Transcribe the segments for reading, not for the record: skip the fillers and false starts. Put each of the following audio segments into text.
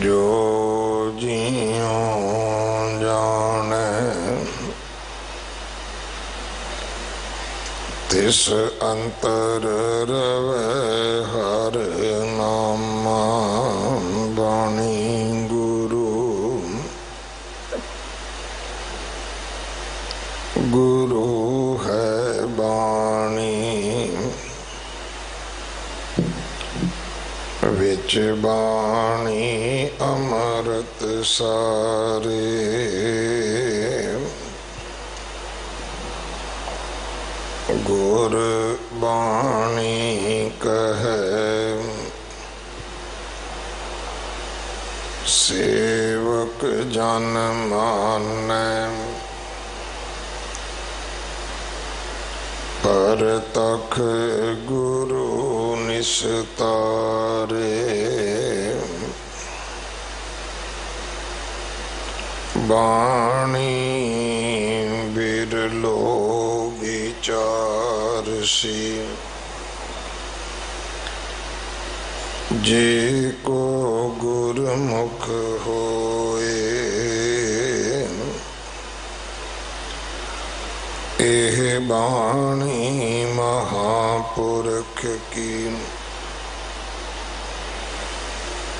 जो जियों जाने तिस अंतर रवे हर नामा बाणी गुरु गुरु है बाणी विच बाणी अमृत सारे गुर बाणी कहे सेवक जन मानै पर तख गुरु निस्तारे बाणी बिरलो विचारसी जे को गुरमुख होए एह बाणी महापुरख की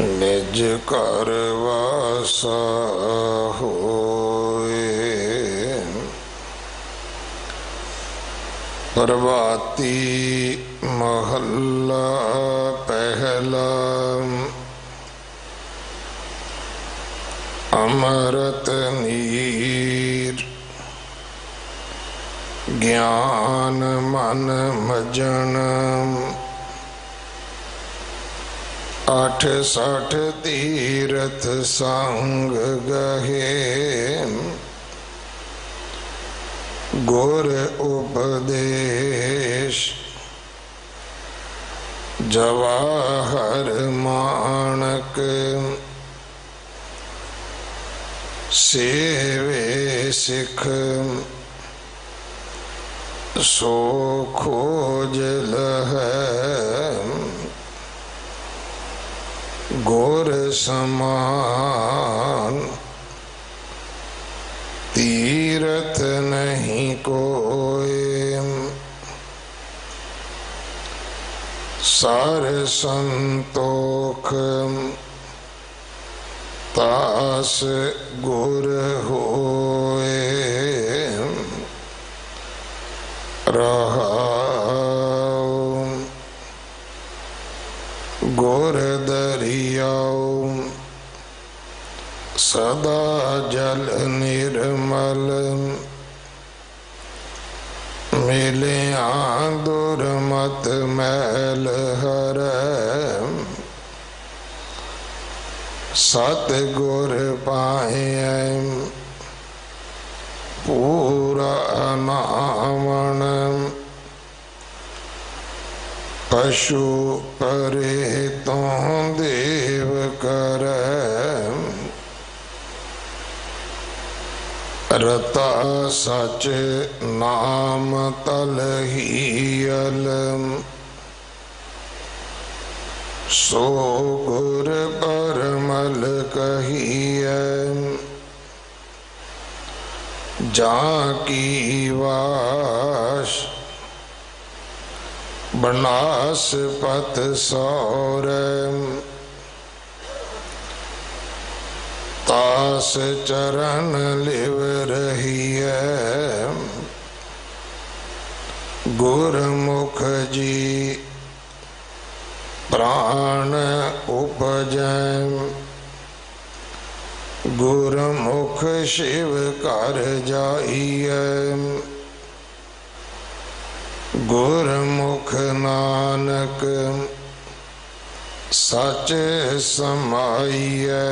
निज कर वासा होए प्रभाती महला पहला अमृत नीर ज्ञान मन मजन 68 तीरथ संग गहे गुर उपदेश जवाहर माणक सेवे सिख सो खोज लहै गुर समान तीरथ नहीं कोई सार संतोख तास गुर होए रहा गुर दरियाओ सदा जल निर्मल मिले दुर्मत मैल हर सतगुर पाए पूरा नामन पशु परे तो देव कर रता सच नाम तलहीयल सो गुर परमल कहिय जाकी वास बनास पत सौर तास चरण लिव रही है गुरमुख जी प्राण उपजै गुरमुख शिव कर जाइए गुरमुख नानक सच समाइए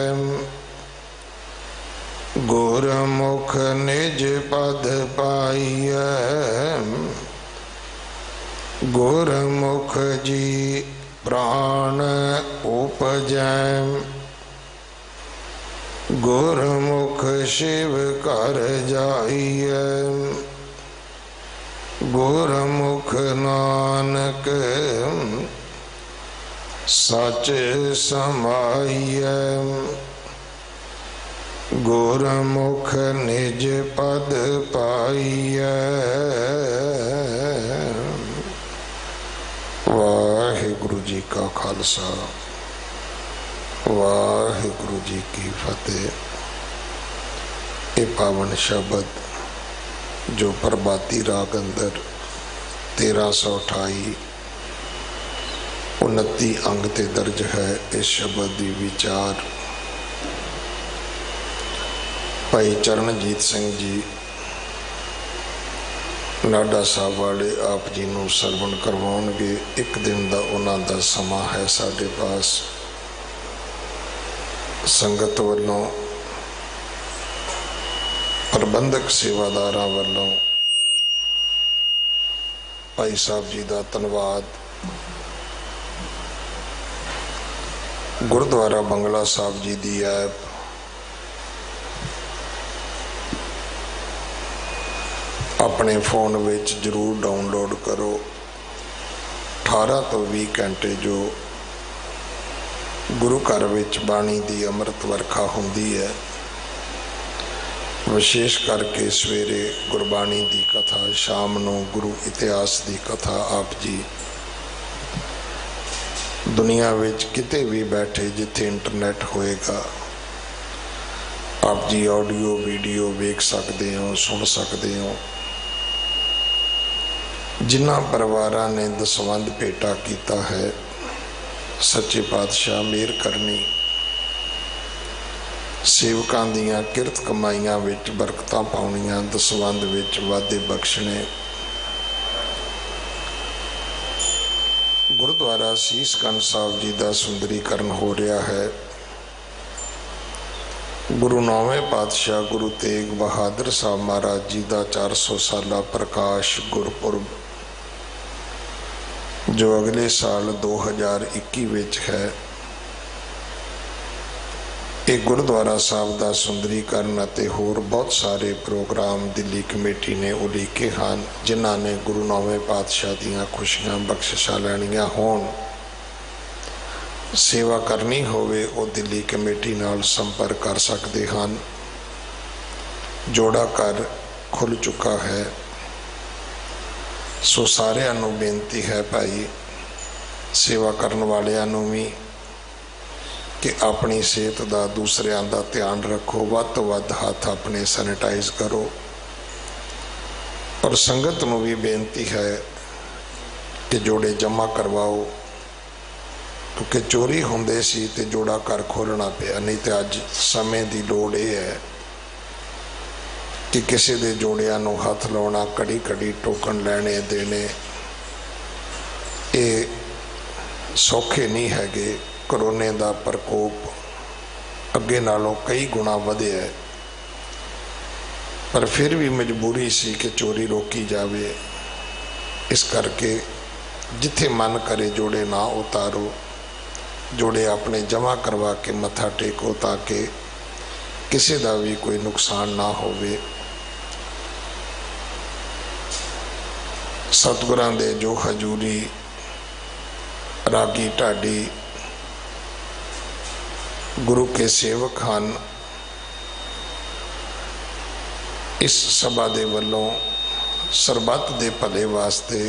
गुरमुख निज पद पाइए गुरमुख जी प्राण उपजै गुरमुख शिव कर जाइए गुरमुख नानक सच समाइय गुरमुख निज पद पाइय। वाहिगुरु जी का खालसा वाहिगुरु जी की फतेह। ये पावन शब्द जो प्रभाती राग अंदर 1328 29 अंग ते दर्ज है, इस शब्द की विचार भाई चरणजीत सिंह जी नाडा साहब वाले आप जी नूं सरवण करवाउणगे। एक दिन का उन्हां दा समा है साडे पास। संगत वालों प्रबंधक सेवादारां वालों भाई साहब जी का धन्यवाद। गुरुद्वारा बंगला साहब जी की ऐप अपने फोन विच जरूर डाउनलोड करो। 18 तो 20 घंटे जो गुरु घर विच बाणी की अमृत वर्खा होंदी है, विशेष करके सवेरे गुरबाणी की कथा, शाम नूं गुरु इतिहास की कथा। आप जी दुनिया विच किते भी बैठे जिथे इंटरनेट होएगा, आप जी ऑडियो वीडियो वेख सकते हो, सुन सकते हो। जिन्हां परिवारां ने दसवंध भेटा किया है, सच्चे पातशाह मेहर करनी, सेवकां दियां किरत कमाईयां विच बरकतां पाउणियां, दसवंध विच वाधे बख्शणे। गुरुद्वारा शीश गंज साहब जी का सुंदरीकरण हो रहा है। गुरु 9वें पातशाह गुरु तेग बहादुर साहब महाराज जी का 400 साला प्रकाश गुरपुरब जो अगले साल 2021 विच है। एक गुरुद्वारा साहब का सुंदरीकरण और होर बहुत सारे प्रोग्राम दिल्ली कमेटी ने उलीके हैं, जिन्हों ने गुरु 9वें पातशाह दीयां खुशियां बख्शिशां लैणियां होण, सेवा करनी होवे, वो दिल्ली कमेटी नाल संपर्क कर सकते हैं। जोड़ा घर खुल चुका है। सो सारिਆਂ ਨੂੰ बेनती है भाई सेवा करने वालिਆਂ ਨੂੰ भी कि अपनी सेहत का दूसरिਆਂ का ध्यान रखो, वध तो वध हाथ अपने सैनिटाइज करो। और संगत ਨੂੰ भी बेनती है कि जोड़े जमा करवाओ, क्योंकि चोरी होंदे सी ते जोड़ा घर खोलना पिया। नहीं तो अज समय की लोड़ ये है कि किसी के जोड़िया नूं हथ लाउणा, घड़ी घड़ी टोकन लैने देने, ये सौखे नहीं हैगे। करोने का प्रकोप अगे नालों कई गुणा वधिया है, पर फिर भी मजबूरी सी कि चोरी रोकी जाए। इस करके जिथे मन करे जोड़े ना उतारो, जोड़े अपने जमा करवा के मत्था टेको, ताकि किसी का भी कोई नुकसान ना होवे। सतगुरां दे जो हजूरी रागी ढाडी गुरु के सेवक हैं, इस सभा दे वल्लों सरबत दे भले वास्ते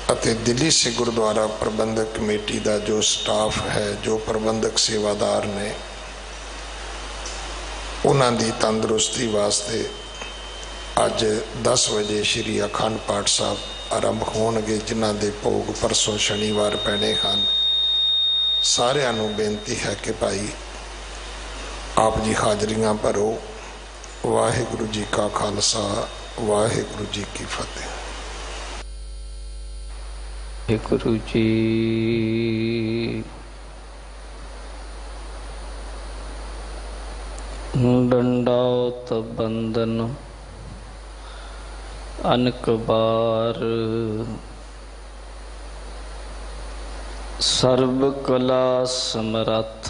अते दिल्ली से गुरुद्वारा प्रबंधक कमेटी का जो स्टाफ है, जो प्रबंधक सेवादार ने, उन्हां दी तंदुरुस्ती वास्ते अज 10 बजे श्री अखंड पाठ साहब आरंभ होणगे, जिन्हां दे भोग परसों शनिवार पैने हैं। सारिਆਂ ਨੂੰ बेनती है कि भाई आप जी हाजरियां भरो। वाहिगुरु जी का खालसा वाहिगुरु जी की फतेह। वाहिगुरु जी दंडौत बंदन अनक बार, सर्व कला समरथ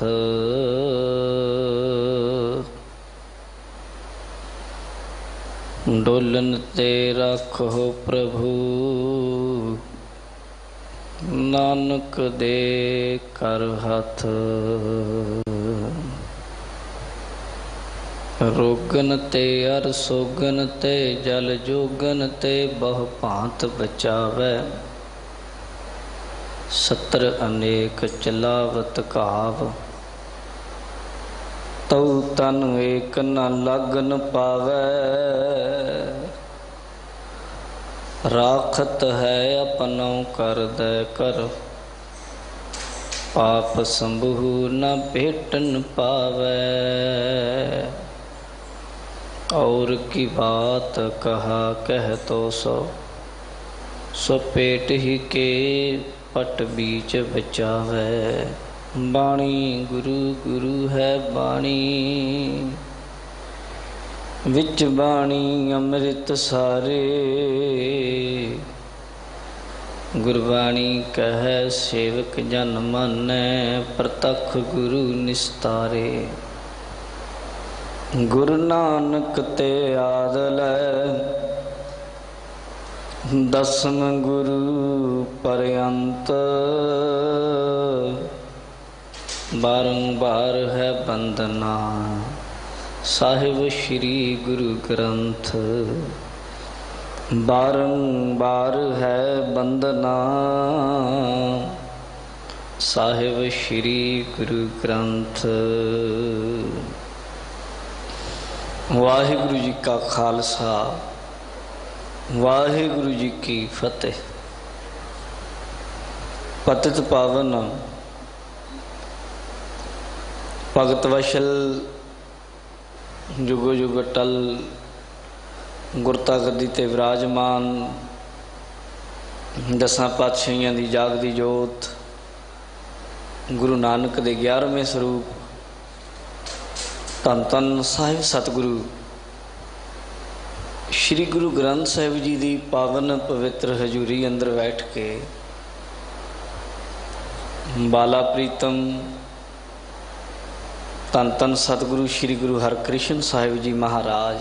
डोलन ते रखो प्रभु ਨਾਨਕ ਦੇ ਕਰ ਹੱਥ ਰੋਗਨ ਤੇ ਅਰ ਸੋਗਨ ਤੇ ਜਲ ਜੋਗਨ ਤੇ ਬਹੁ ਭਾਂਤ ਬਚਾਵੈ ਸਤਰ ਅਨੇਕ ਚਲਾਵਤ ਘਾਵ ਤਉ ਤਨ ਏਕ ਨ ਲਗਨ ਪਾਵੈ ਰਾਖਤ ਹੈ ਆਪਨਉ ਕਰਦੈ ਕਰ ਪਾਪ ਸੰਭੂ ਨ ਭੇਟਨ ਪਾਵੈ और की बात कहा कह तो सो पेट ही के पट बीच बचावे बाणी गुरु गुरु है बाणी विच बाणी अमृत सारे गुरबाणी कह सेवक जन मानै प्रतख गुरु निस्तारे गुरु नानक ते आदल दसम गुरु पर्यंत बारंबार है बंदना साहिब श्री गुरु ग्रंथ बारंबार है बंदना साहिब श्री गुरु ग्रंथ। वाहिगुरु जी का खालसा वाहिगुरु जी की फतेह। पतित पावन भगत वशल जुगो जुग टल गुरता गद्दी ते विराजमान दसां पातशाहियां दी जागदी जोत गुरु नानक दे 11वें स्वरूप धन धन साहिब सतगुरु श्री गुरु ग्रंथ साहिब जी की पावन पवित्र हजूरी अंदर बैठ के बाला प्रीतम धन धन सतगुरु श्री गुरु हरकृष्ण साहिब जी महाराज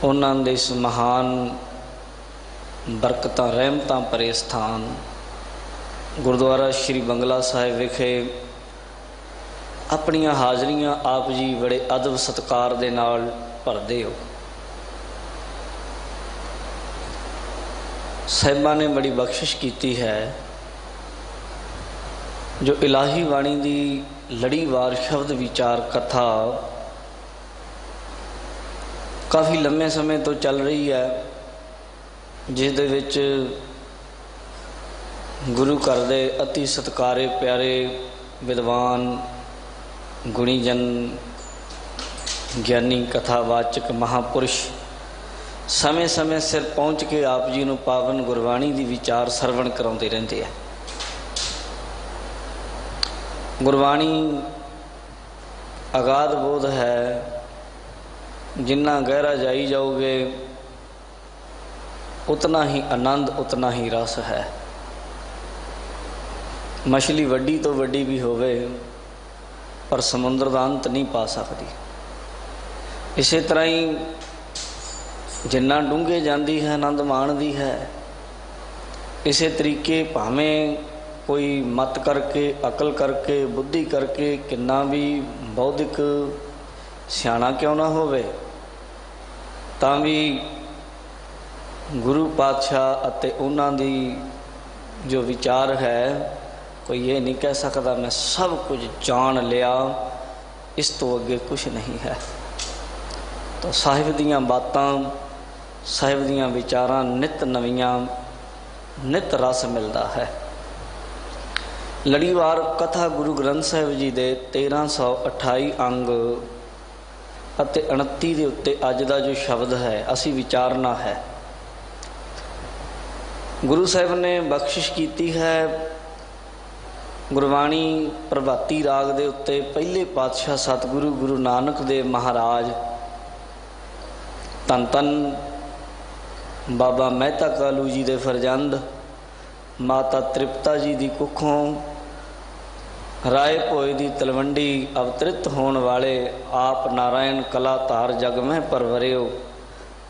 उन्होंने इस महान बरकतां रहमतां भरे स्थान गुरुद्वारा श्री बंगला साहिब विखे अपनियां हाजरियां आप जी बड़े अदब सत्कार दे नाल भरदे हो। साहिबां ने बड़ी बख्शिश की है जो इलाही वाणी दी लड़ीवार शब्द विचार कथा काफ़ी लंबे समय तो चल रही है जिस दे विच गुरु घर दे अति सत्कारे प्यारे विद्वान गुणीजन ज्ञानी कथावाचक महापुरुष समय समय सिर पहुँच के आप जी नूं पावन गुरबाणी की विचार सरवण कराते रहते हैं। गुरबाणी अगाध बोध है, जिन्ना गहरा जाई जाओगे उतना ही आनंद उतना ही रस है। मछली वड्डी तो वड्डी भी होवे पर समुद्र का अंत नहीं पा सकती। इस तरह ही जिन्ना डूंघे जाती है आनंद माणदी है। इस तरीके भावें कोई मत करके अकल करके बुद्धि करके किन्ना भी बौद्धिक सियाणा क्यों ना होवे तां भी गुरु पातशाह अते उन्हां दी जो विचार है कोई ये नहीं कह सकता मैं सब कुछ जान लिया, इस तो अगे कुछ नहीं है। तो साहिब दियां बातां साहिब दियां विचारां नित नवीं नित रस मिलता है। लड़ीवार कथा गुरु ग्रंथ साहिब जी दे 1328 अंग अते 29 दे उत्ते अज दा जो शब्द है असी विचारना है। गुरु साहिब ने बख्शिश की है गुरबाणी प्रभाती राग दे उत्ते पहले पातशाह सतगुरु गुरु नानक देव महाराज धन धन बाबा मेहता कालू जी दे फरजंद माता तृप्ता जी दी कुखों राय भोए दी तलवंडी अवतरित होने वाले आप नारायण कलाधार जग में परवरियो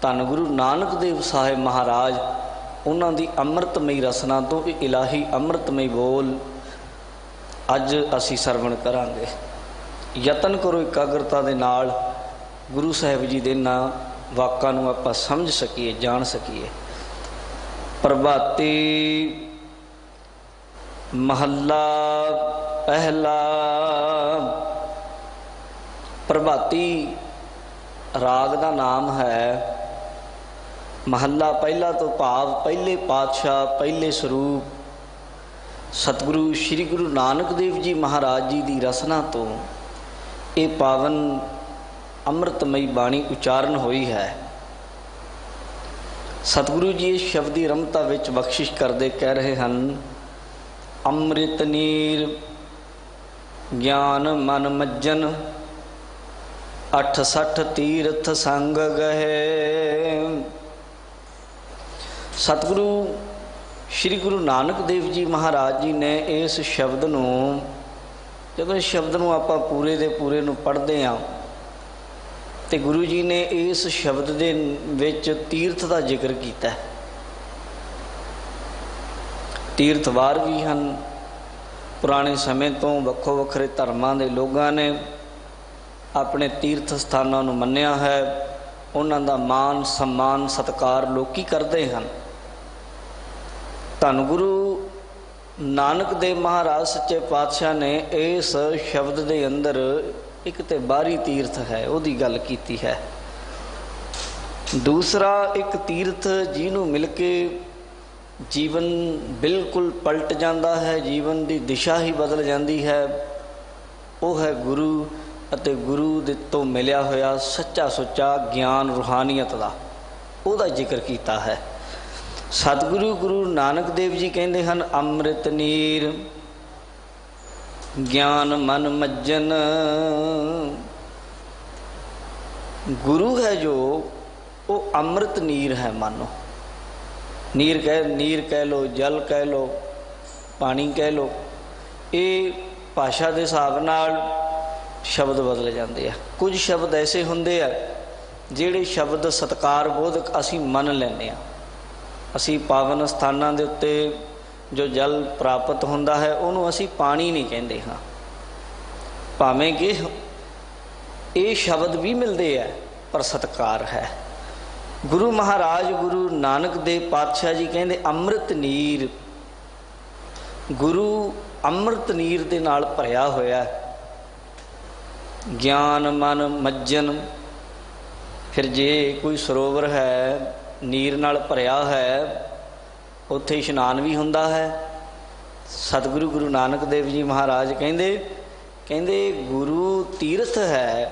धन गुरु नानक देव साहिब महाराज ਉਹਨਾਂ ਦੀ ਅੰਮ੍ਰਿਤਮਈ ਰਸਨਾ ਤੋਂ ਇਹ ਇਲਾਹੀ ਅੰਮ੍ਰਿਤਮਈ ਬੋਲ ਅੱਜ ਅਸੀਂ ਸਰਵਣ ਕਰਾਂਗੇ। ਯਤਨ ਕਰੋ ਇਕਾਗਰਤਾ ਦੇ ਨਾਲ ਗੁਰੂ ਸਾਹਿਬ ਜੀ ਦੇ ਇਹਨਾਂ ਵਾਕਾਂ ਨੂੰ ਆਪਾਂ ਸਮਝ ਸਕੀਏ, ਜਾਣ ਸਕੀਏ। ਪ੍ਰਭਾਤੀ ਮਹੱਲਾ ਪਹਿਲਾ। ਪ੍ਰਭਾਤੀ ਰਾਗ ਦਾ ਨਾਮ ਹੈ। ਮਹੱਲਾ ਪਹਿਲਾ ਤੋਂ ਭਾਵ ਪਹਿਲੇ ਪਾਤਸ਼ਾਹ, ਪਹਿਲੇ ਸਰੂਪ ਸਤਿਗੁਰੂ ਸ੍ਰੀ ਗੁਰੂ ਨਾਨਕ ਦੇਵ ਜੀ ਮਹਾਰਾਜ ਜੀ ਦੀ ਰਸਨਾ ਤੋਂ ਇਹ ਪਾਵਨ ਅੰਮ੍ਰਿਤਮਈ ਬਾਣੀ ਉਚਾਰਨ ਹੋਈ ਹੈ। ਸਤਿਗੁਰੂ ਜੀ ਇਸ ਸ਼ਬਦ ਦੀ ਰਮਤਾ ਵਿੱਚ ਬਖਸ਼ਿਸ਼ ਕਰਦੇ ਕਹਿ ਰਹੇ ਹਨ, ਅੰਮ੍ਰਿਤ ਨੀਰ ਗਿਆਨ ਮਨ ਮੱਜਨ 68 ਤੀਰਥ ਸੰਗ ਗਏ। ਸਤਿਗੁਰੂ ਸ਼੍ਰੀ ਗੁਰੂ ਨਾਨਕ ਦੇਵ ਜੀ ਮਹਾਰਾਜ ਜੀ ਨੇ ਇਸ ਸ਼ਬਦ ਨੂੰ, ਜਦੋਂ ਇਸ ਸ਼ਬਦ ਨੂੰ ਆਪਾਂ ਪੂਰੇ ਦੇ ਪੂਰੇ ਨੂੰ ਪੜ੍ਹਦੇ ਹਾਂ ਤੇ ਗੁਰੂ ਜੀ ਨੇ ਇਸ ਸ਼ਬਦ ਦੇ ਵਿੱਚ ਤੀਰਥ ਦਾ ਜ਼ਿਕਰ ਕੀਤਾ। ਤੀਰਥਵਾਰ ਵੀ ਹਨ। ਪੁਰਾਣੇ ਸਮੇਂ ਤੋਂ ਵੱਖੋ ਵੱਖਰੇ ਧਰਮਾਂ ਦੇ ਲੋਕਾਂ ਨੇ ਆਪਣੇ ਤੀਰਥ ਸਥਾਨਾਂ ਨੂੰ ਮੰਨਿਆ ਹੈ। ਉਹਨਾਂ ਦਾ ਮਾਨ ਸਨਮਾਨ ਸਤਿਕਾਰ ਲੋਕੀ ਕਰਦੇ ਹਨ। ਧੰਨ ਗੁਰੂ ਨਾਨਕ ਦੇਵ ਮਹਾਰਾਜ ਸੱਚੇ ਪਾਤਸ਼ਾਹ ਨੇ ਇਸ ਸ਼ਬਦ ਦੇ ਅੰਦਰ ਇੱਕ ਤੇ ਬਾਹਰੀ ਤੀਰਥ ਹੈ ਉਹਦੀ ਗੱਲ ਕੀਤੀ ਹੈ। ਦੂਸਰਾ ਇੱਕ ਤੀਰਥ ਜਿਹਨੂੰ ਮਿਲ ਕੇ ਜੀਵਨ ਬਿਲਕੁਲ ਪਲਟ ਜਾਂਦਾ ਹੈ, ਜੀਵਨ ਦੀ ਦਿਸ਼ਾ ਹੀ ਬਦਲ ਜਾਂਦੀ ਹੈ, ਉਹ ਹੈ ਗੁਰੂ ਅਤੇ ਗੁਰੂ ਦੇ ਤੋਂ ਮਿਲਿਆ ਹੋਇਆ ਸੱਚਾ ਸੁੱਚਾ ਗਿਆਨ ਰੂਹਾਨੀਅਤ ਦਾ, ਉਹਦਾ ਜ਼ਿਕਰ ਕੀਤਾ ਹੈ। ਸਤਿਗੁਰੂ ਗੁਰੂ ਨਾਨਕ ਦੇਵ ਜੀ ਕਹਿੰਦੇ ਹਨ, ਅੰਮ੍ਰਿਤ ਨੀਰ ਗਿਆਨ ਮਨ ਮੱਜਨ। ਗੁਰੂ ਹੈ ਜੋ ਉਹ ਅੰਮ੍ਰਿਤ ਨੀਰ ਹੈ। ਮਾਨੋ ਨੀਰ ਕਹਿ ਲਓ, ਜਲ ਕਹਿ ਲਓ, ਪਾਣੀ ਕਹਿ ਲਓ। ਇਹ ਭਾਸ਼ਾ ਦੇ ਹਿਸਾਬ ਨਾਲ ਸ਼ਬਦ ਬਦਲ ਜਾਂਦੇ ਆ। ਕੁਝ ਸ਼ਬਦ ਐਸੇ ਹੁੰਦੇ ਆ ਜਿਹੜੇ ਸ਼ਬਦ ਸਤਿਕਾਰ ਬੋਧਕ ਅਸੀਂ ਮੰਨ ਲੈਂਦੇ ਹਾਂ। ਅਸੀਂ ਪਾਵਨ ਸਥਾਨਾਂ ਦੇ ਉੱਤੇ ਜੋ ਜਲ ਪ੍ਰਾਪਤ ਹੁੰਦਾ ਹੈ ਉਹਨੂੰ ਅਸੀਂ ਪਾਣੀ ਨਹੀਂ ਕਹਿੰਦੇ ਹਾਂ, ਭਾਵੇਂ ਕਿ ਇਹ ਸ਼ਬਦ ਵੀ ਮਿਲਦੇ ਹੈ ਪਰ ਸਤਿਕਾਰ ਹੈ। ਗੁਰੂ ਮਹਾਰਾਜ ਗੁਰੂ ਨਾਨਕ ਦੇਵ ਪਾਤਸ਼ਾਹ ਜੀ ਕਹਿੰਦੇ ਅੰਮ੍ਰਿਤ ਨੀਰ। ਗੁਰੂ ਅੰਮ੍ਰਿਤ ਨੀਰ ਦੇ ਨਾਲ ਭਰਿਆ ਹੋਇਆ। ਗਿਆਨ ਮਨ ਮੱਜਨ। ਫਿਰ ਜੇ ਕੋਈ ਸਰੋਵਰ ਹੈ ਨੀਰ ਨਾਲ ਭਰਿਆ ਹੈ, ਉੱਥੇ ਇਸ਼ਨਾਨ ਵੀ ਹੁੰਦਾ ਹੈ। ਸਤਿਗੁਰੂ ਗੁਰੂ ਨਾਨਕ ਦੇਵ ਜੀ ਮਹਾਰਾਜ ਕਹਿੰਦੇ ਗੁਰੂ ਤੀਰਥ ਹੈ,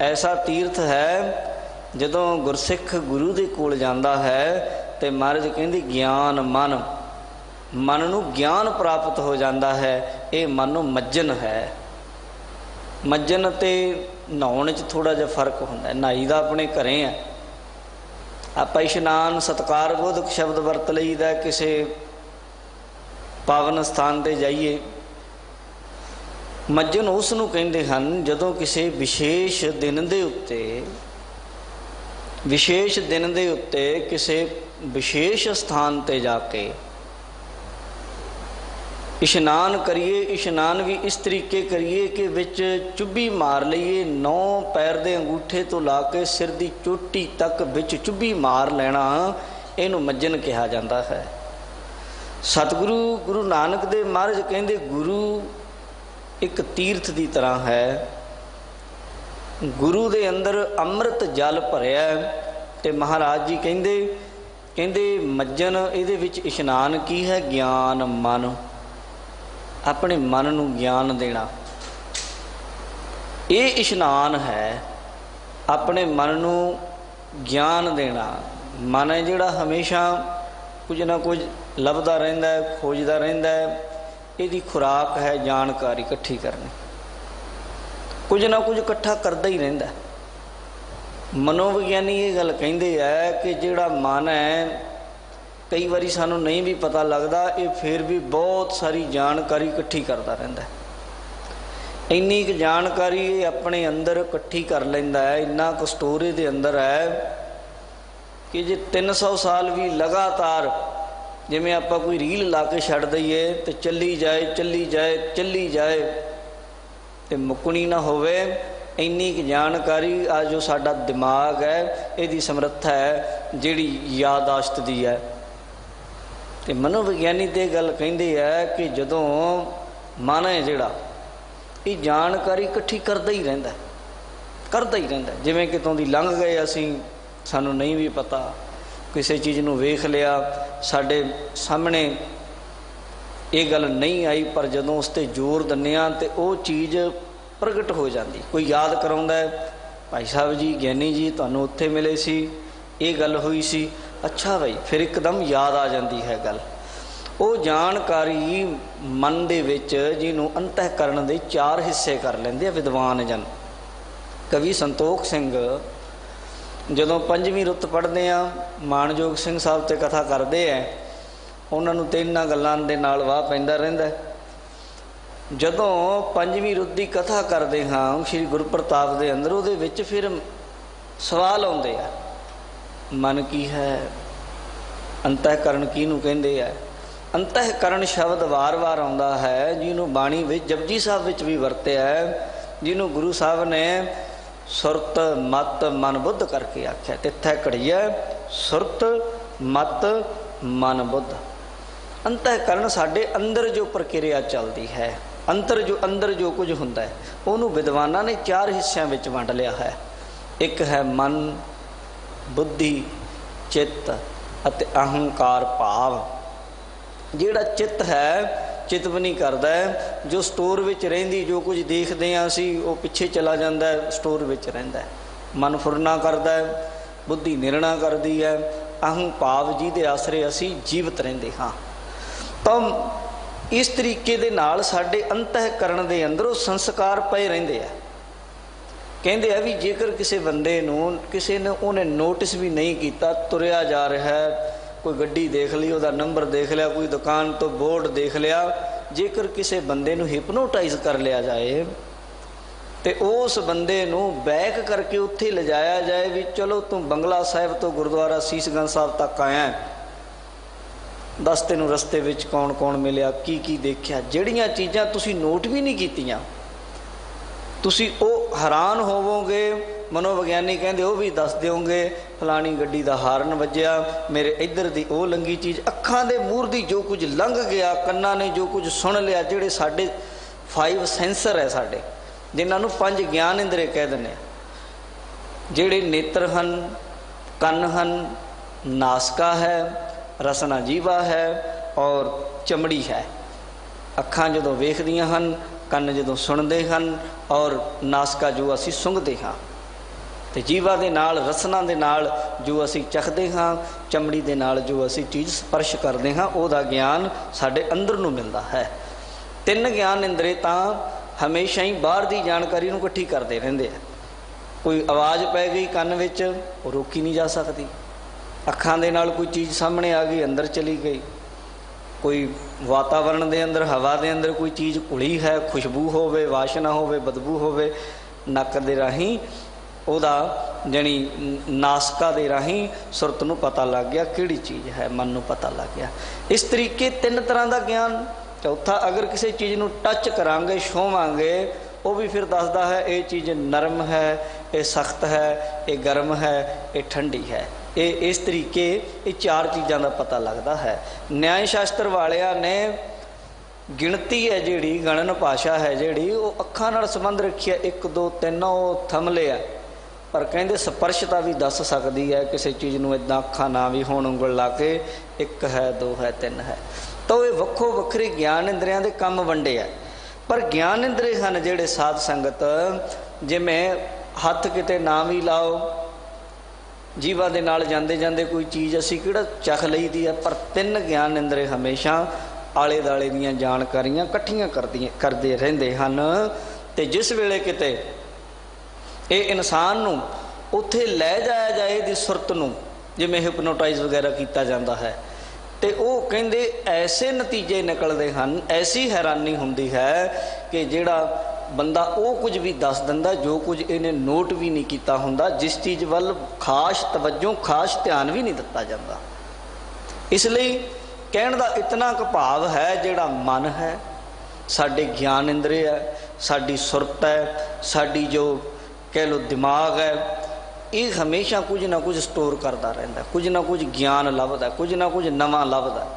ਐਸਾ ਤੀਰਥ ਹੈ ਜਦੋਂ ਗੁਰਸਿੱਖ ਗੁਰੂ ਦੇ ਕੋਲ ਜਾਂਦਾ ਹੈ ਤੇ ਮਹਾਰਾਜ ਕਹਿੰਦੇ ਗਿਆਨ ਮਨ ਨੂੰ ਗਿਆਨ ਪ੍ਰਾਪਤ ਹੋ ਜਾਂਦਾ ਹੈ। ਇਹ ਮਨ ਨੂੰ ਮੱਜਨ ਹੈ। ਮੱਜਨ ਅਤੇ ਨਹਾਉਣ 'ਚ ਥੋੜ੍ਹਾ ਜਿਹਾ ਫਰਕ ਹੁੰਦਾ। ਨਹਾਈ ਦਾ ਆਪਣੇ ਘਰੇ ਹੈ, ਆਪਾਂ ਇਸ਼ਨਾਨ ਸਤਿਕਾਰ ਬੋਧਕ ਸ਼ਬਦ ਵਰਤ ਲਈਦਾ। ਕਿਸੇ ਪਾਵਨ ਸਥਾਨ ਤੇ ਜਾਈਏ, ਮੱਜਨ ਉਸ ਨੂੰ ਕਹਿੰਦੇ ਹਨ ਜਦੋਂ ਕਿਸੇ ਵਿਸ਼ੇਸ਼ ਦਿਨ ਦੇ ਉੱਤੇ ਕਿਸੇ ਵਿਸ਼ੇਸ਼ ਸਥਾਨ 'ਤੇ ਜਾ ਕੇ ਇਸ਼ਨਾਨ ਕਰੀਏ। ਇਸ਼ਨਾਨ ਵੀ ਇਸ ਤਰੀਕੇ ਕਰੀਏ ਕਿ ਵਿੱਚ ਚੁੱਭੀ ਮਾਰ ਲਈਏ। 9 ਪੈਰ ਦੇ ਅੰਗੂਠੇ ਤੋਂ ਲਾ ਕੇ ਸਿਰ ਦੀ ਚੋਟੀ ਤੱਕ ਵਿੱਚ ਚੁੱਭੀ ਮਾਰ ਲੈਣਾ, ਇਹਨੂੰ ਮੱਜਨ ਕਿਹਾ ਜਾਂਦਾ ਹੈ। ਸਤਿਗੁਰੂ ਗੁਰੂ ਨਾਨਕ ਦੇਵ ਮਹਾਰਾਜ ਕਹਿੰਦੇ ਗੁਰੂ ਇੱਕ ਤੀਰਥ ਦੀ ਤਰ੍ਹਾਂ ਹੈ। ਗੁਰੂ ਦੇ ਅੰਦਰ ਅੰਮ੍ਰਿਤ ਜਲ ਭਰਿਆ ਤੇ ਮਹਾਰਾਜ ਜੀ ਕਹਿੰਦੇ ਮੱਜਨ ਇਹਦੇ ਵਿੱਚ ਇਸ਼ਨਾਨ ਕੀ ਹੈ? ਗਿਆਨ ਮਨ। ਆਪਣੇ ਮਨ ਨੂੰ ਗਿਆਨ ਦੇਣਾ, ਇਹ ਇਸ਼ਨਾਨ ਹੈ। ਆਪਣੇ ਮਨ ਨੂੰ ਗਿਆਨ ਦੇਣਾ। ਮਨ ਹੈ ਜਿਹੜਾ ਹਮੇਸ਼ਾ ਕੁਝ ਨਾ ਕੁਝ ਲੱਭਦਾ ਰਹਿੰਦਾ ਹੈ, ਖੋਜਦਾ ਰਹਿੰਦਾ ਹੈ। ਇਹਦੀ ਖੁਰਾਕ ਹੈ ਜਾਣਕਾਰੀ ਇਕੱਠੀ ਕਰਨੀ, ਕੁਝ ਨਾ ਕੁਝ ਇਕੱਠਾ ਕਰਦਾ ਹੀ ਰਹਿੰਦਾ। ਮਨੋਵਿਗਿਆਨੀ ਇਹ ਗੱਲ ਕਹਿੰਦੇ ਹੈ ਕਿ ਜਿਹੜਾ ਮਨ ਹੈ, ਕਈ ਵਾਰੀ ਸਾਨੂੰ ਨਹੀਂ ਵੀ ਪਤਾ ਲੱਗਦਾ, ਇਹ ਫਿਰ ਵੀ ਬਹੁਤ ਸਾਰੀ ਜਾਣਕਾਰੀ ਇਕੱਠੀ ਕਰਦਾ ਰਹਿੰਦਾ। ਇੰਨੀ ਕੁ ਜਾਣਕਾਰੀ ਇਹ ਆਪਣੇ ਅੰਦਰ ਇਕੱਠੀ ਕਰ ਲੈਂਦਾ ਹੈ, ਇੰਨਾ ਕੁ ਸਟੋਰ ਦੇ ਅੰਦਰ ਹੈ कि जे 300 साल भी लगातार जिमें आप कोई रील ला के छड़ दईए तो चली जाए चली जाए चली जाए तो मुकनी ना होवे। इन्नी की जानकारी आ जो साडा दिमाग है इसकी समर्था है जिहड़ी यादाश्त दी है। तो मनोविग्यानी तो गल कहिंदे है कि जदों मन है जिहड़ा ये जानकारी इकट्ठी करता ही रहिंदा जिवें कितों दी लंघ गए असीं सानू नहीं भी पता, किसी चीज़ नूं वेख लिया साडे सामने ये गल नहीं आई पर जदों उस ते जोर दिंदे आ ते वो चीज़ प्रगट हो जाती। कोई याद कराउंदा है भाई साहब जी ज्ञानी जी तुहानूं उत्थे मिले सी ये गल हुई सी, अच्छा भाई फिर एकदम याद आ जाती है गल। वो जानकारी मन दे विच जिहनूं अंतःकरण दे 4 हिस्से कर लैंदे विद्वान जन। कवि संतोख सिंह जदों 5वीं रुੱਤ पढ़ते हैं मानयोग सिंह साहब ते कथा करते हैं उन्होंने तो इन्हां गल्लां दे नाल वाह पैंदा रहिंदा। जदों 5वीं रुੱਤ की कथा करते हाँ श्री गुरु प्रताप के अंदर उहदे विच फिर सवाल आउंदे आ मन की है, अंतःकरण किहनूं कहिंदे आ। अंतःकरण शब्द वार वार आउंदा है जिन्हों बाणी विच जपजी साहब विच भी वरत्या है, जिन्हों गुरु साहब ने सुरत मत मन बुद्ध करके आख्या। तिथे घड़िया सुरत मत मन बुद्ध। अंतःकरण साडे अंदर जो प्रक्रिया चलती है अंदर जो कुछ हुंदा है उन्होंने विद्वानां ने 4 हिस्सों में वंड लिया है। एक है मन बुद्धि चित्त अते अहंकार भाव। जिहड़ा चित्त है चितवनी करता है, जो स्टोर विच रहिंदी जो कुछ देखते हैं असी वो पिछे चला जाता है स्टोर विच रहिंदा है। मन फुरना करता है, बुद्धि निर्णा करती है, अहं भाव जी दे आसरे असी जीवित रहिंदे हाँ। तो इस तरीके दे नाल साडे अंतःकरण दे अंदर वो संस्कार पए रहिंदे आ। कहंदे आ भी जेकर किसी बंदे नूं किसी ने उन्हें नोटिस भी नहीं किया तुरया जा रहा है, कोई गड्डी देख ली उसका नंबर देख लिया, कोई दुकान तो बोर्ड देख लिया, जेकर किसी बंदे नूं हिपनोटाइज कर लिया जाए तो उस बंदे नूं बैक करके उत्थे ले जाया जाए भी चलो तू बंगला साहिब तो गुरुद्वारा सीसगंज साहब तक आया, दस तेनों रस्ते विच कौन कौन मिलिया की देखिया। जिहड़ियां चीज़ां तुसीं नोट भी नहीं कीतियां तुसीं वो हैरान होवोगे। मनोविग्यानी कहते वो भी दस दोगे फलानी गड्डी का हाਰਨ वजया, मेरे इधर दी वो लंगी चीज़, अखां दे मूर दी जो कुछ लंघ गया, कन्ना ने जो कुछ सुन लिया, जिहड़े साडे 5 सेंसर है साडे जिन्होंने 5 ज्ञान इंद्रे कह देने, जिहड़े नेत्र हन, कन हन, नासका है, रसना जीवा है और चमड़ी है। अखां जदों वेखदियां हन, कन जदों सुनते हैं और नासका जो असी सूंघते हाँ, तो जीवा दे नाल रसना दे नाल जो असी चखते हाँ, चमड़ी दे नाल जो असी चीज़ स्पर्श करते हाँ, वह ज्ञान साडे अंदर नूं मिलता है। 3 ज्ञान इंद्रे तां हमेशा ही बाहर की जानकारी नूं इकट्ठी करते रहिंदे आ। कोई आवाज़ पै गई कन विच वो रोकी नहीं जा सकती, अखां दे नाल कोई चीज़ सामने आ गई अंदर चली गई, कोई वातावरण दे अंदर हवा दे अंदर कोई चीज़ घुली है, खुशबू होवे, वाशना होवे, बदबू होवे, नक दे राहीं उहदा जणी नासका दे राहीं सुरत नूं पता लग गया किहड़ी चीज़ है, मन नूं पता लग गया। इस तरीके 3 तरह का ज्ञान। चौथा अगर किसी चीज़ नूं टच करांगे छूवांगे वो भी फिर दसदा है ये चीज़ नरम है, ये सख्त है, ये गर्म है, ये ठंडी है। ये इस तरीके ये 4 चीज़ों का पता लगता है। न्याय शास्त्र वालियां ने गिणती है जिहड़ी गणन भाषा है जिहड़ी वो अखां नाल संबंध रखिया 1 2 3 वो थम लिया, पर कहते स्पर्शता भी दस सकती है किसी चीज़ नूं इदां अखां ना भी होण उंगल ला के 1 है 2 है 3 है। तो ये वक्खो वक्खरे ज्ञान इंद्रियां दे काम वंडे है। पर ज्ञान इंद्रे हैं जिहड़े साध संगत जिवें हथ किते ना भी लाओ, जीवा दे नाल जांदे जांदे कोई चीज़ असी किहड़ा चख लई दी है, पर 3 ज्ञान इंद्रे हमेशा आले दाले दीयां जानकारियां इकट्ठियां करदे रहिंदे हन। ते जिस वेले किते ये इंसान नूं उत्थे लै जाया जाए दी सुरत नूं जिवें हिपनोटाइज वगैरह किया जाता है तो वो कहंदे ऐसे नतीजे निकलते हैं, ऐसी हैरानी हुंदी है कि जिहड़ा ਬੰਦਾ ਉਹ ਕੁਝ ਵੀ ਦੱਸ ਦਿੰਦਾ ਜੋ ਕੁਝ ਇਹਨੇ ਨੋਟ ਵੀ ਨਹੀਂ ਕੀਤਾ ਹੁੰਦਾ, ਜਿਸ ਚੀਜ਼ ਵੱਲ ਖਾਸ ਤਵੱਜੋ ਖਾਸ ਧਿਆਨ ਵੀ ਨਹੀਂ ਦਿੱਤਾ ਜਾਂਦਾ। ਇਸ ਲਈ ਕਹਿਣ ਦਾ ਇਤਨਾ ਕੁ ਭਾਵ ਹੈ, ਜਿਹੜਾ ਮਨ ਹੈ, ਸਾਡੇ ਗਿਆਨ ਇੰਦਰੀ ਹੈ, ਸਾਡੀ ਸੁਰਤ ਹੈ, ਸਾਡੀ ਜੋ ਕਹਿ ਲਓ ਦਿਮਾਗ ਹੈ, ਇਹ ਹਮੇਸ਼ਾ ਕੁਝ ਨਾ ਕੁਝ ਸਟੋਰ ਕਰਦਾ ਰਹਿੰਦਾ, ਕੁਝ ਨਾ ਕੁਝ ਗਿਆਨ ਲੱਭਦਾ, ਕੁਝ ਨਾ ਕੁਝ ਨਵਾਂ ਲੱਭਦਾ।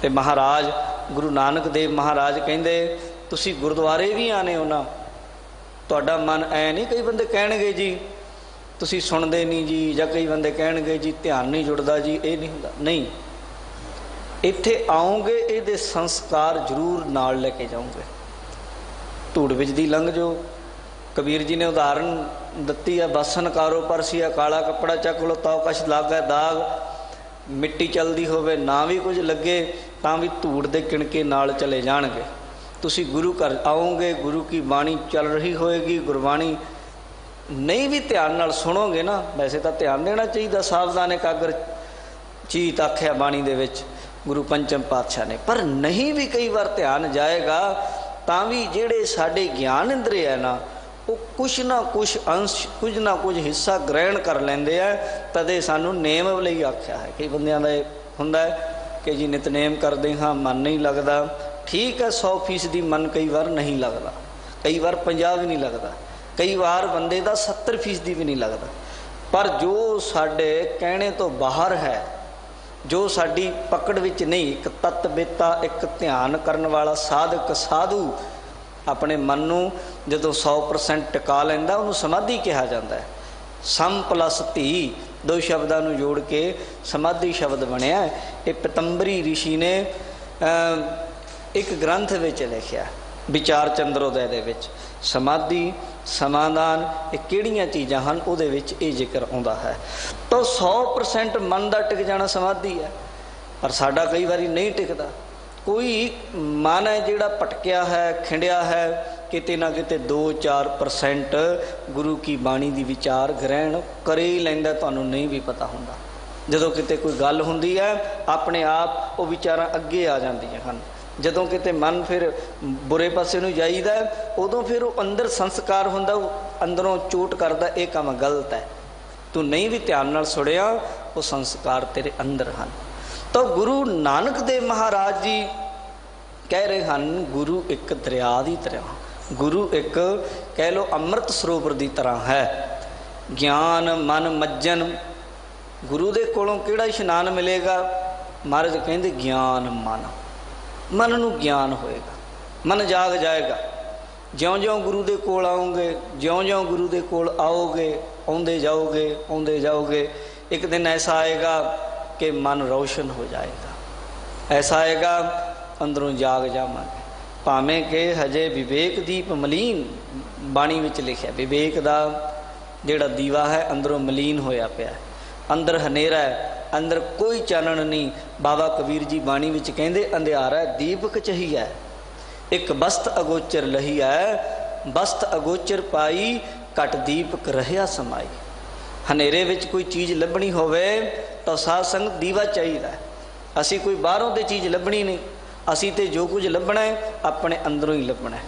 ਤੇ ਮਹਾਰਾਜ ਗੁਰੂ ਨਾਨਕ ਦੇਵ ਮਹਾਰਾਜ ਕਹਿੰਦੇ, ਤੁਸੀਂ ਗੁਰਦੁਆਰੇ ਵੀ ਆਨੇ ਹੋ ਨਾ, ਤੁਹਾਡਾ ਮਨ ਐ ਨਹੀਂ, ਕਈ ਬੰਦੇ ਕਹਿਣਗੇ ਜੀ ਤੁਸੀਂ ਸੁਣਦੇ ਨਹੀਂ ਜੀ, ਜਾਂ ਕਈ ਬੰਦੇ ਕਹਿਣਗੇ ਜੀ ਧਿਆਨ ਨਹੀਂ ਜੁੜਦਾ ਜੀ, ਇਹ ਨਹੀਂ ਹੁੰਦਾ। ਨਹੀਂ, ਇੱਥੇ ਆਓਗੇ ਇਹਦੇ ਸੰਸਕਾਰ ਜ਼ਰੂਰ ਨਾਲ ਲੈ ਕੇ ਜਾਓਗੇ। ਧੂੜ ਵਿੱਚ ਦੀ ਲੰਘ ਜੋ, ਕਬੀਰ ਜੀ ਨੇ ਉਦਾਹਰਨ ਦਿੱਤੀ ਹੈ, ਬਸਨ ਕਾਰੋ ਪਰਸੀਆ ਕਾਲਾ ਕੱਪੜਾ ਚੱਕ ਲੋ ਤਾਉ ਕਛ ਲਾਗੈ ਦਾਗ। ਮਿੱਟੀ ਚਲਦੀ ਹੋਵੇ ਨਾ ਵੀ ਕੁਝ ਲੱਗੇ ਤਾਂ ਵੀ ਧੂੜ ਦੇ ਕਿਣਕੇ ਨਾਲ ਚਲੇ ਜਾਣਗੇ। ਤੁਸੀਂ ਗੁਰੂ ਘਰ ਆਓਗੇ, ਗੁਰੂ ਕੀ ਬਾਣੀ ਚੱਲ ਰਹੀ ਹੋਏਗੀ, ਗੁਰਬਾਣੀ ਨਹੀਂ ਵੀ ਧਿਆਨ ਨਾਲ ਸੁਣੋਗੇ ਨਾ, ਵੈਸੇ ਤਾਂ ਧਿਆਨ ਦੇਣਾ ਚਾਹੀਦਾ, ਸਾਵਧਾਨ ਇਕਾਗਰ ਚੀਤ ਆਖਿਆ ਬਾਣੀ ਦੇ ਵਿੱਚ ਗੁਰੂ ਪੰਚਮ ਪਾਤਸ਼ਾਹ ਨੇ, ਪਰ ਨਹੀਂ ਵੀ ਕਈ ਵਾਰ ਧਿਆਨ ਜਾਏਗਾ ਤਾਂ ਵੀ ਜਿਹੜੇ ਸਾਡੇ ਗਿਆਨ ਇੰਦਰੀ ਹੈ ਨਾ, ਉਹ ਕੁਛ ਨਾ ਕੁਛ ਅੰਸ਼, ਕੁਝ ਨਾ ਕੁਝ ਹਿੱਸਾ ਗ੍ਰਹਿਣ ਕਰ ਲੈਂਦੇ ਆ। ਤਦੇ ਸਾਨੂੰ ਨੇਮ ਲਈ ਆਖਿਆ ਹੈ। ਕਈ ਬੰਦਿਆਂ ਦਾ ਇਹ ਹੁੰਦਾ ਕਿ ਜੀ ਨਿਤਨੇਮ ਕਰਦੇ ਹਾਂ ਮਨ ਨਹੀਂ ਲੱਗਦਾ, ਠੀਕ ਹੈ, 100% ਮਨ ਕਈ ਵਾਰ ਨਹੀਂ ਲੱਗਦਾ, ਕਈ ਵਾਰ 50 ਵੀ ਨਹੀਂ ਲੱਗਦਾ, ਕਈ ਵਾਰ ਬੰਦੇ ਦਾ 70% ਵੀ ਨਹੀਂ ਲੱਗਦਾ, ਪਰ ਜੋ ਸਾਡੇ ਕਹਿਣੇ ਤੋਂ ਬਾਹਰ ਹੈ, ਜੋ ਸਾਡੀ ਪਕੜ ਵਿੱਚ ਨਹੀਂ, ਇੱਕ ਤਤਬੇਤਾ, ਇੱਕ ਧਿਆਨ ਕਰਨ ਵਾਲਾ ਸਾਧਕ ਸਾਧੂ ਆਪਣੇ ਮਨ ਨੂੰ ਜਦੋਂ 100% ਟਿਕਾ ਲੈਂਦਾ, ਉਹਨੂੰ ਸਮਾਧੀ ਕਿਹਾ ਜਾਂਦਾ ਹੈ। ਸਮ ਪਲਸ ਧੀ, ਦੋ ਸ਼ਬਦਾਂ ਨੂੰ ਜੋੜ ਕੇ ਸਮਾਧੀ ਸ਼ਬਦ ਬਣਿਆ। ਇਹ ਪਤੰਬਰੀ ਰਿਸ਼ੀ ਨੇ ਇੱਕ ਗ੍ਰੰਥ ਵਿੱਚ ਲਿਖਿਆ, ਵਿਚਾਰ ਚੰਦਰੋਦੈ ਦੇ ਵਿੱਚ। ਸਮਾਧੀ, ਸਮਾਧਾਨ, ਇਹ ਕਿਹੜੀਆਂ ਚੀਜ਼ਾਂ ਹਨ, ਉਹਦੇ ਵਿੱਚ ਇਹ ਜ਼ਿਕਰ ਆਉਂਦਾ ਹੈ। ਤਾਂ 100% ਮਨ ਦਾ ਟਿਕ ਜਾਣਾ ਸਮਾਧੀ ਹੈ, ਪਰ ਸਾਡਾ ਕਈ ਵਾਰੀ ਨਹੀਂ ਟਿਕਦਾ। ਕੋਈ ਮਨ ਹੈ ਜਿਹੜਾ ਭਟਕਿਆ ਹੈ, ਖਿੰਡਿਆ ਹੈ, ਕਿਤੇ ਨਾ ਕਿਤੇ 2-4% ਗੁਰੂ ਕੀ ਬਾਣੀ ਦੀ ਵਿਚਾਰ ਗ੍ਰਹਿਣ ਕਰੇ ਹੀ ਲੈਂਦਾ, ਤੁਹਾਨੂੰ ਨਹੀਂ ਵੀ ਪਤਾ ਹੁੰਦਾ। ਜਦੋਂ ਕਿਤੇ ਕੋਈ ਗੱਲ ਹੁੰਦੀ ਹੈ, ਆਪਣੇ ਆਪ ਉਹ ਵਿਚਾਰਾਂ ਅੱਗੇ ਆ ਜਾਂਦੀਆਂ ਹਨ। ਜਦੋਂ ਕਿਤੇ ਮਨ ਫਿਰ ਬੁਰੇ ਪਾਸੇ ਨੂੰ ਜਾਈਦਾ, ਉਦੋਂ ਫਿਰ ਉਹ ਅੰਦਰ ਸੰਸਕਾਰ ਹੁੰਦਾ, ਉਹ ਅੰਦਰੋਂ ਚੋਟ ਕਰਦਾ, ਇਹ ਕੰਮ ਗਲਤ ਹੈ, ਤੂੰ ਨਹੀਂ ਵੀ ਧਿਆਨ ਨਾਲ ਸੁਣਿਆ, ਉਹ ਸੰਸਕਾਰ ਤੇਰੇ ਅੰਦਰ ਹਨ। ਤਾਂ ਗੁਰੂ ਨਾਨਕ ਦੇਵ ਮਹਾਰਾਜ ਜੀ ਕਹਿ ਰਹੇ ਹਨ, ਗੁਰੂ ਇੱਕ ਦਰਿਆ ਦੀ ਤਰ੍ਹਾਂ, ਗੁਰੂ ਇੱਕ ਕਹਿ ਲਓ ਅੰਮ੍ਰਿਤ ਸਰੋਵਰ ਦੀ ਤਰ੍ਹਾਂ ਹੈ। ਗਿਆਨ ਮਨ ਮੱਜਨ, ਗੁਰੂ ਦੇ ਕੋਲੋਂ ਕਿਹੜਾ ਇਸ਼ਨਾਨ ਮਿਲੇਗਾ? ਮਹਾਰਾਜ ਕਹਿੰਦੇ ਗਿਆਨ ਮਨ, ਮਨ ਨੂੰ ਗਿਆਨ ਹੋਏਗਾ, ਮਨ ਜਾਗ ਜਾਏਗਾ। ਜਿਉਂ-ਜਿਉਂ ਗੁਰੂ ਦੇ ਕੋਲ ਆਓਗੇ, ਜਿਉਂ-ਜਿਉਂ ਗੁਰੂ ਦੇ ਕੋਲ ਆਓਗੇ, ਆਉਂਦੇ ਜਾਓਗੇ, ਆਉਂਦੇ ਜਾਓਗੇ, ਇੱਕ ਦਿਨ ਐਸਾ ਆਏਗਾ ਕਿ ਮਨ ਰੌਸ਼ਨ ਹੋ ਜਾਏਗਾ, ਐਸਾ ਆਏਗਾ ਅੰਦਰੋਂ ਜਾਗ ਜਾਵਾਂਗੇ। ਭਾਵੇਂ ਕਿ ਹਜੇ ਵਿਵੇਕ ਦੀਪ ਮਲੀਨ, ਬਾਣੀ ਵਿੱਚ ਲਿਖਿਆ, ਵਿਵੇਕ ਦਾ ਜਿਹੜਾ ਦੀਵਾ ਹੈ ਅੰਦਰੋਂ ਮਲੀਨ ਹੋਇਆ ਪਿਆ, ਅੰਦਰ ਹਨੇਰਾ ਹੈ, ਅੰਦਰ ਕੋਈ ਚਾਨਣ ਨਹੀਂ। ਬਾਬਾ ਕਬੀਰ ਜੀ ਬਾਣੀ ਵਿੱਚ ਕਹਿੰਦੇ, ਅੰਧਿਆਰਾ ਦੀਪਕ ਚਹੀਐ, ਇੱਕ ਬਸਤ ਅਗੋਚਰ ਲਹੀਐ, ਬਸਤ ਅਗੋਚਰ ਪਾਈ, ਘਟ ਦੀਪਕ ਰਹਿਆ ਸਮਾਈ। ਹਨੇਰੇ ਵਿੱਚ ਕੋਈ ਚੀਜ਼ ਲੱਭਣੀ ਹੋਵੇ ਤਾਂ ਸਾਧ ਸੰਗਤ ਦੀਵਾ ਚਾਹੀਦਾ। ਅਸੀਂ ਕੋਈ ਬਾਹਰੋਂ ਦੀ ਚੀਜ਼ ਲੱਭਣੀ ਨਹੀਂ, ਅਸੀਂ ਤੇ ਜੋ ਕੁਝ ਲੱਭਣਾ ਹੈ ਆਪਣੇ ਅੰਦਰੋਂ ਹੀ ਲੱਭਣਾ ਹੈ।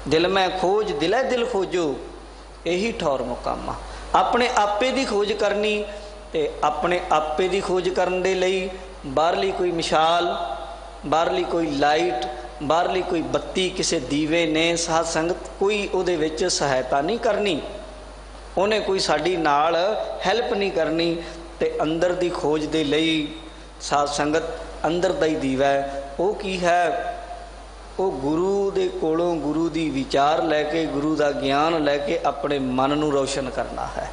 ਦਿਲ ਮੈਂ ਖੋਜ ਦਿਲੇ ਦਿਲ ਖੋਜੋ, ਇਹੀ ਠੌਰ ਮੁਕਾਮਾ। ਆਪਣੇ ਆਪੇ ਦੀ ਖੋਜ ਕਰਨੀ, ਤੇ ਆਪਣੇ ਆਪੇ ਦੀ ਖੋਜ ਕਰਨ ਦੇ ਲਈ ਬਾਹਰਲੀ ਕੋਈ ਮਿਸਾਲ, ਬਾਹਰਲੀ ਕੋਈ ਲਾਈਟ, ਬਾਹਰਲੀ ਕੋਈ ਬੱਤੀ, ਕਿਸੇ ਦੀਵੇ ਨੇ ਸਾਧ ਸੰਗਤ ਕੋਈ ਉਹਦੇ ਵਿੱਚ ਸਹਾਇਤਾ ਨਹੀਂ ਕਰਨੀ, ਉਹਨੇ ਕੋਈ ਸਾਡੀ ਨਾਲ ਹੈਲਪ ਨਹੀਂ ਕਰਨੀ। ਤੇ ਅੰਦਰ ਦੀ ਖੋਜ ਦੇ ਲਈ ਸਾਧ ਸੰਗਤ ਅੰਦਰ ਦਾ ਹੀ ਦੀਵਾ ਹੈ। ਉਹ ਕੀ ਹੈ? ਉਹ ਗੁਰੂ ਦੇ ਕੋਲੋਂ ਗੁਰੂ ਦੀ ਵਿਚਾਰ ਲੈ ਕੇ, ਗੁਰੂ ਦਾ ਗਿਆਨ ਲੈ ਕੇ ਆਪਣੇ ਮਨ ਨੂੰ ਰੌਸ਼ਨ ਕਰਨਾ ਹੈ,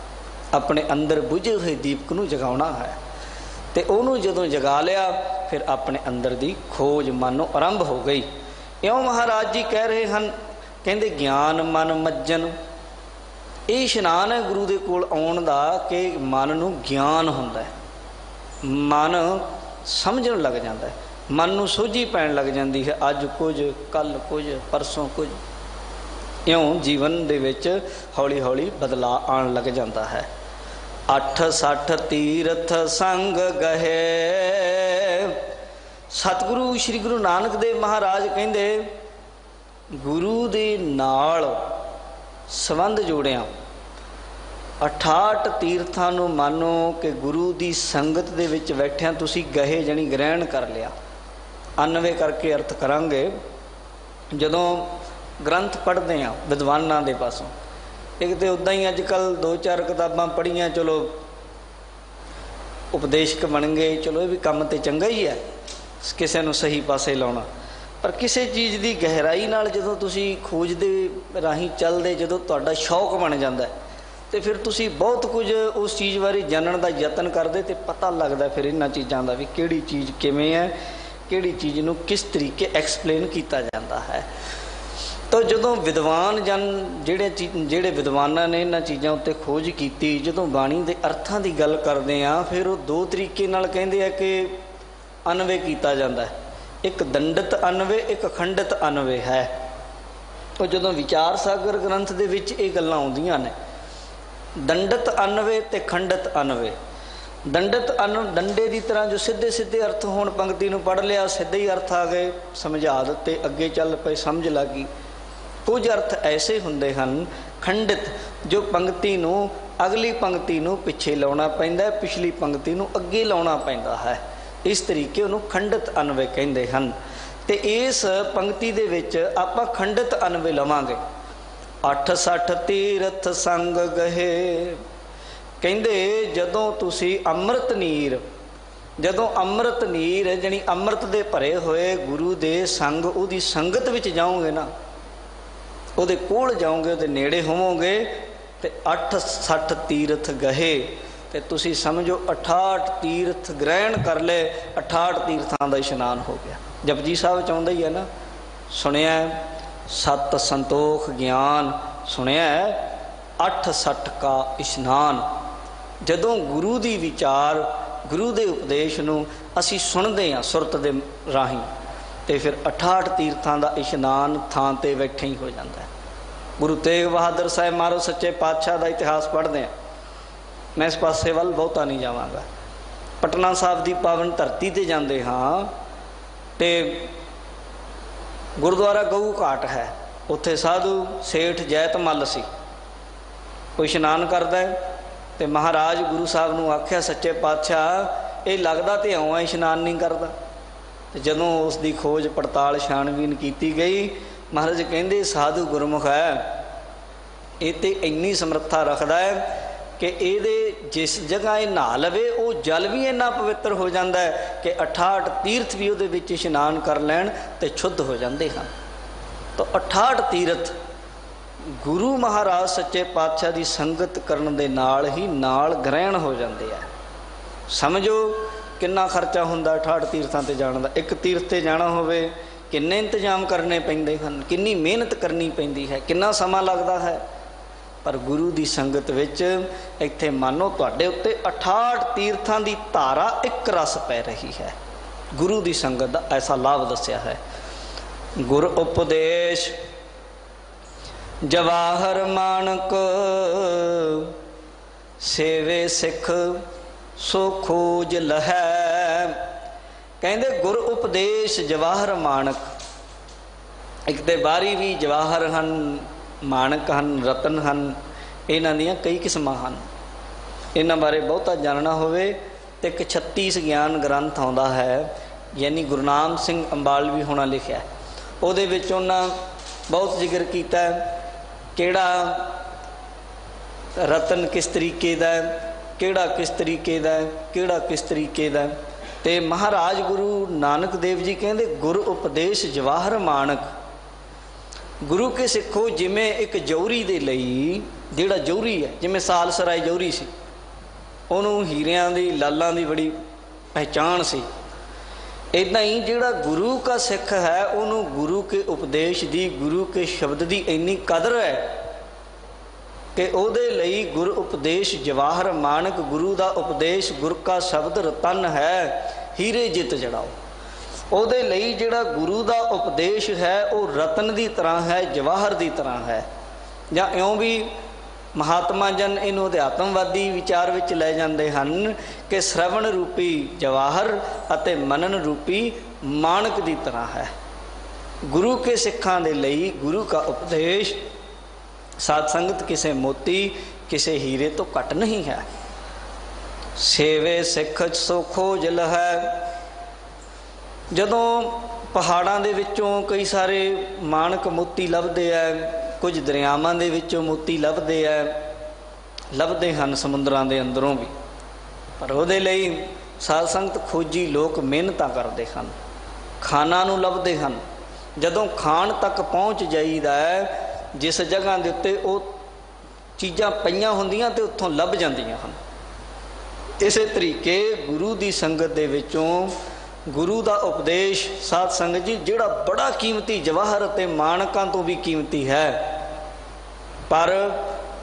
ਆਪਣੇ ਅੰਦਰ ਬੁਝੇ ਹੋਏ ਦੀਪਕ ਨੂੰ ਜਗਾਉਣਾ ਹੈ। ਤੇ ਉਹਨੂੰ ਜਦੋਂ ਜਗਾ ਲਿਆ, ਫਿਰ ਆਪਣੇ ਅੰਦਰ ਦੀ ਖੋਜ ਮਨ ਨੂੰ ਆਰੰਭ ਹੋ ਗਈ। ਇਉਂ ਮਹਾਰਾਜ ਜੀ ਕਹਿ ਰਹੇ ਹਨ, ਕਹਿੰਦੇ ਗਿਆਨ ਮਨ ਮੱਜਨ, ਇਹ ਇਸ਼ਨਾਨ ਹੈ ਗੁਰੂ ਦੇ ਕੋਲ ਆਉਣ ਦਾ ਕਿ ਮਨ ਨੂੰ ਗਿਆਨ ਹੁੰਦਾ ਹੈ, ਮਨ ਸਮਝਣ ਲੱਗ ਜਾਂਦਾ ਹੈ, ਮਨ ਨੂੰ ਸੋਝੀ ਪੈਣ ਲੱਗ ਜਾਂਦੀ ਹੈ, ਅੱਜ ਕੁਝ, ਕੱਲ੍ਹ ਕੁਝ, ਪਰਸੋਂ ਕੁਝ। ਇਉਂ ਜੀਵਨ ਦੇ ਵਿੱਚ ਹੌਲੀ ਹੌਲੀ ਬਦਲਾਅ ਆਉਣ ਲੱਗ ਜਾਂਦਾ ਹੈ। 860 ਤੀਰਥ ਸੰਗ ਗਹੇ, ਸਤਿਗੁਰੂ ਸ਼੍ਰੀ ਗੁਰੂ ਨਾਨਕ ਦੇਵ ਮਹਾਰਾਜ ਕਹਿੰਦੇ गुरु दे नाल संबंध जोड़िया। 68 तीर्थां नूं मानो कि गुरु की संगत दे विच बैठिया तुसी गहे जणी ग्रहण कर लिया। 99 करके अर्थ करांगे। जदों ग्रंथ पढ़ते हैं विद्वानां दे पासों, एक तो उदा ही अजकल 2-4 किताबां पढ़ियां, चलो उपदेशक बन गए, चलो ये भी काम तो चंगा ही है किसी नूं सही पासे लाउणा। पर किसी चीज़ की गहराई नाल जदों तुसी खोज दे राही चलदे, जदों तुहाडा शौक बन जाता है तो फिर तुसी बहुत कुछ उस चीज़ बारे जानने का यतन करते तो पता लगता फिर इन्हां चीज़ों का भी किहड़ी चीज़ किवें है, किहड़ी चीज़ नूं किस तरीके एक्सप्लेन किया जाता है। तो जदों विद्वान जन ਜਿਹੜੇ विद्वानां ने इन्हां चीज़ों उत्ते खोज की, जदों बाणी के अर्थां की गल करते हैं फिर वो 2 तरीके नाल कहते हैं कि अनवे किया जाता है। एक दंडित अनवे, एक खंडित अनवे है। तो जदों विचार सागर ग्रंथ दे विच ये गल्लां आउंदियां ने, दंडित अनवे ते खंडित अनवे। दंडित डंडे की तरह जो सीधे सीधे अर्थ होण, पंक्ति नूं पढ़ लिया सीधे ही अर्थ आ गए, समझा दिते, अगे चल पे, समझ लगी। कुछ अर्थ ऐसे हुंदे हन खंडित, जो पंक्ति नूं अगली पंक्ति नूं पिछे लाउणा पैंदा है, पिछली पंक्ति नूं अगे लाउणा पैंदा है। इस तरीके उन्होंने खंडित अनवे कहते हैं। तो इस पंक्ति दे विच आपां खंडित अनवे लवांगे। 68 तीरथ संग गहे, कहते जदों तुसी अमृत नीर, जदों अमृत नीर जानी अमृत दे भरे हुए गुरु दे संग, उहदी संगत विच जाओगे ना, उहदे कोल जाओगे, उहदे नेड़े होवोगे, तो 68 तीरथ गहे, तो तुसी समझो 68 तीर्थ ग्रहण कर ले, 68 तीर्थां दा इशनान हो गया। जपजी साहब चाहुंदा ही है ना, सुनिया सत संतोख ज्ञान, सुनिया 68 का इशनान। जदों गुरु दी विचार, गुरु दे उपदेश नूं असीं सुणदे हां सुरत दे राहीं, तो फिर 68 तीर्थां दा इशनान थां ते बैठे ही हो जाता है। गुरु तेग बहादुर साहिब महाराज सच्चे पातशाह का इतिहास पढ़ते हैं। मैं इस पासे वाल बहुता नहीं जावांगा। पटना साहब की पावन धरती ते जाते हाँ, तो गुरुद्वारा गऊ घाट है, उत्थे साधु सेठ जैत मल सी, कोई इशनान करता है तो महाराज गुरु साहब नूं आख्या सच्चे पातशाह ये लगता तो आउं इशनान नहीं करता। तो जदों उसकी खोज पड़ताल छानबीन की गई, महाराज कहते साधु गुरमुख है, ये तो इन्नी समर्था रखता है कि ये जिस जगह ये नहा लवे वो जल भी इन्ना पवित्र हो जाता है कि 68 तीर्थ भी वो इशनान कर लैन तो शुद्ध हो जाते हैं। तो 68 तीर्थ गुरु महाराज सच्चे पातशाह की संगत करन दे नाल ही नाल ग्रहण हो जाते हैं। समझो कितना खर्चा हुंदा 68 तीर्थां ते जाण दा। एक तीर्थ ते जाना होवे किन्ने इंतजाम करने पैंदे हन, किन्नी मेहनत करनी पैंदी है, कितना समा लगता है। पर गुरु की संगत विच इत्थे मानो तुहाडे उत्ते 68 तीर्थां की धारा एक रस पै रही है। गुरु की संगत का ऐसा लाभ दस्या है। गुर उपदेश जवाहर मानक, सेवे सिख सो खोज लहै। कहते गुर उपदेश जवाहर मानक, एक तो बारी भी जवाहर हन, मानक हन, रतन हन, इन्हां दियां कई किस्मां हन। इन्हां बारे बहुता जानना होवे तो एक 36 ज्ञान ग्रंथ आउंदा है, यानी गुरु नाम सिंह अंबालवी होना लिखिया, उहदे विच उन्हां बहुत जिक्र कीता किहड़ा रतन किस तरीके दा, किहड़ा किस तरीके दा, किहड़ा किस तरीके दा। ते महाराज गुरु नानक देव जी कहते गुर उपदेश जवाहर मानक। गुरु के सिखो जिमें एक जौहरी दे लई, जिहड़ा जौहरी है जिमें साल सराय जौहरी सी, उन्होंने हीरियां दी लालां दी बड़ी पहचान सी। इदा ही जिहड़ा गुरु का सिख है उन्होंने गुरु के उपदेश दी, गुरु के शब्द दी इन्नी कदर है कि उहदे लई गुर उपदेश जवाहर मानक। गुरु का उपदेश गुर का शब्द रतन है, हीरे जित जड़ाओ। उहदे लई जिहड़ा गुरु का उपदेश है वह रतन की तरह है, जवाहर की तरह है। जां इउं भी महात्मा जन इनू अध्यात्मवादी विचार विच ले जाते हैं कि श्रवण रूपी जवाहर अते मनन रूपी मानक की तरह है। गुरु के सिखां दे लई गुरु का उपदेश साध संगत किसे मोती किसे हीरे तो घट नहीं है। सेवे सिख सो खोज लहै। जदों पहाड़ां दे विचों कई सारे माणक मोती लभदे है, कुछ दरियावां दे विचों मोती लभदे है, लभदे हन समुद्रां दे अंदरों भी, पर उहदे लई साध संगत खोजी लोग मिहनतां करदे हन, खाना नूं लभदे हन। जदों खाण तक पहुँच जाईदा है, जिस जगह दे उत्ते वो चीज़ां पईयां हुंदियां ते उत्थों लभ जांदियां हन। इसे तरीके गुरु की संगत दे विचों गुरु का उपदेश साध संगत जी जिहड़ा बड़ा कीमती जवाहर ते माणकां तो भी कीमती है, पर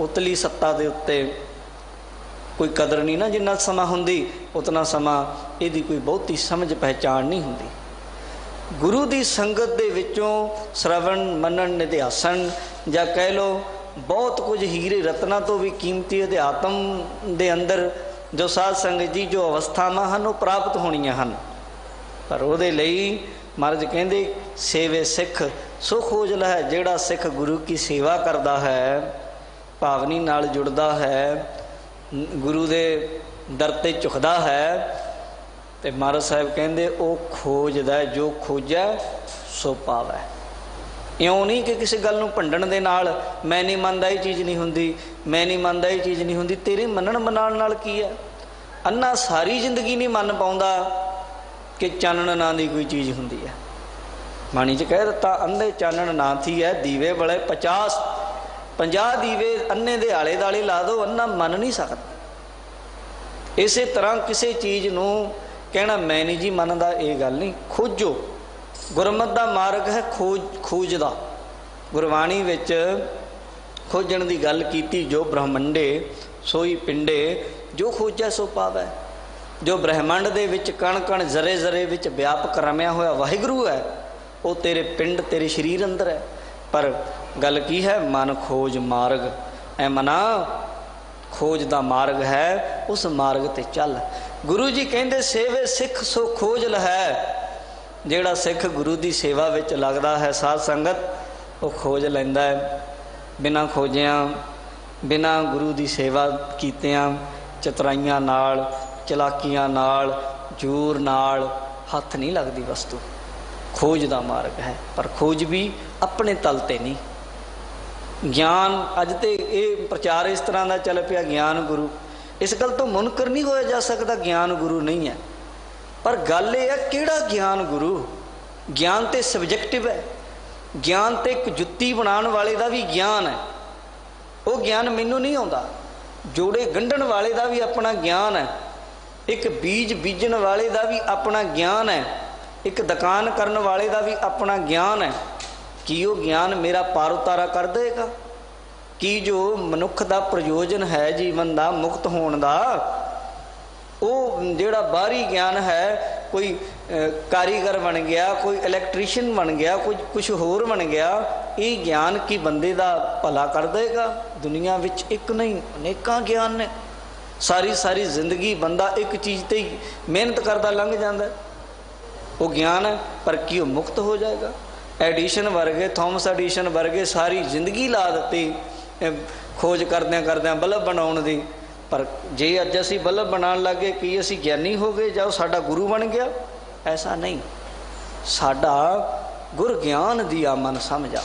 उतली सत्ता दे उत्ते कोई कदर नहीं ना। जिन्ना समा हुंदी उतना समा इहदी कोई बहुती समझ पहचान नहीं हुंदी। गुरु की संगत दे विचों श्रवण मनन निध्यासन या कह लो बहुत कुछ हीरे रत्ना तो भी कीमती अध्यात्म दे अंदर जो साध संगत जी जो अवस्थावां हन वो प्राप्त होणीआं हन। पर उहदे लई महाराज कहंदे सेवे सिख सो खोज लहै। जिहड़ा सिख गुरु की सेवा करदा है, भावनी नाल जुड़दा है, गुरु दे दर ते झुकदा है, ते महाराज साहब कहंदे वो खोजदा जो खोजै सो पावै। इउं नहीं कि किसी गल नूं भंडण दे नाल मैं नहीं मनदा ये चीज़ नहीं हुंदी, मैं नहीं मनदा ये चीज़ नहीं हुंदी। तेरे मनण मनाण नाल की है? अन्ना सारी जिंदगी नहीं मन पाउंदा कि चानण नां दी कोई चीज़ हुंदी है। बाणी च कह दिता अंधे चानण ना थी है दीवे बड़े 50 दीवे अन्ने दे आले दाले ला दो, अन्ना मन नहीं सकता। इसे तरह किसी चीज़ नूं कहना मैं नहीं जी मनदा, ये गल नहीं। खोजो, गुरमत का मार्ग है खोज दा। गुरबाणी विच खोजण की गल कीती, जो ब्रह्मंडे सोई पिंडे, जो खोजै सो पावै। जो ब्रह्मंड दे विच कण कण जरे जरे विच व्यापक रमिया होया वाहिगुरू है, वो तेरे पिंड तेरे शरीर अंदर है। पर गल की है मन खोज मार्ग, ऐ मना खोज दा मार्ग है, उस मार्ग ते चल। गुरु जी कहंदे सेवे सिख सो खोज लहै। जिहड़ा सिख गुरु की सेवा विच लगदा है साध संगत, वो खोज लैंदा है। बिना खोजिया बिना गुरु की सेवा कीतियां चतराइयां नाल चलाकियां नाल जोर नाल हथ नहीं लगती वस्तु। खोज का मार्ग है, पर खोज भी अपने तल ते नहीं। ज्ञान अज तो ये प्रचार इस तरह का चल पिया ज्ञान गुरु, इस गल तो मुनकर नहीं होया जा सकता ज्ञान गुरु नहीं है। पर गल ये है किहड़ा ज्ञान गुरु? ज्ञान तो सबजैक्टिव है, ज्ञान तो एक जुत्ती बनाने वाले का भी ज्ञान है, वो ज्ञान मैनू नहीं आता। जोड़े गंढण वाले का भी अपना ज्ञान है, एक बीज बीजण वाले का भी अपना ज्ञान है, एक दुकान करने वाले का भी अपना ज्ञान है। कि वो ज्ञान मेरा पार उतारा कर देगा? कि जो मनुख का प्रयोजन है जीवन का मुक्त होने का, वो जिहड़ा बाहरी ज्ञान है, कोई कारीगर बन गया, कोई इलैक्ट्रीशियन बन गया, कोई कुछ होर बन गया, ये ज्ञान की बंदे का भला कर देगा? दुनिया विच एक नहीं अनेकां ज्ञान ने। सारी सारी जिंदगी बंदा एक चीज़ ते ही मेहनत करता लंघ जाता है, वो ज्ञान है। पर कि वो मुक्त हो जाएगा? एडिशन वर्गे थॉमस एडिशन वर्गे सारी जिंदगी ला दी खोज करद्या करद्या बल्ब बनाउण दी, पर जे अज असी बल्ब बना लगे कि असी ज्ञानी हो गए जाओ साडा गुरु बन गया? ऐसा नहीं। साडा गुर ज्ञान दिया मन समझा।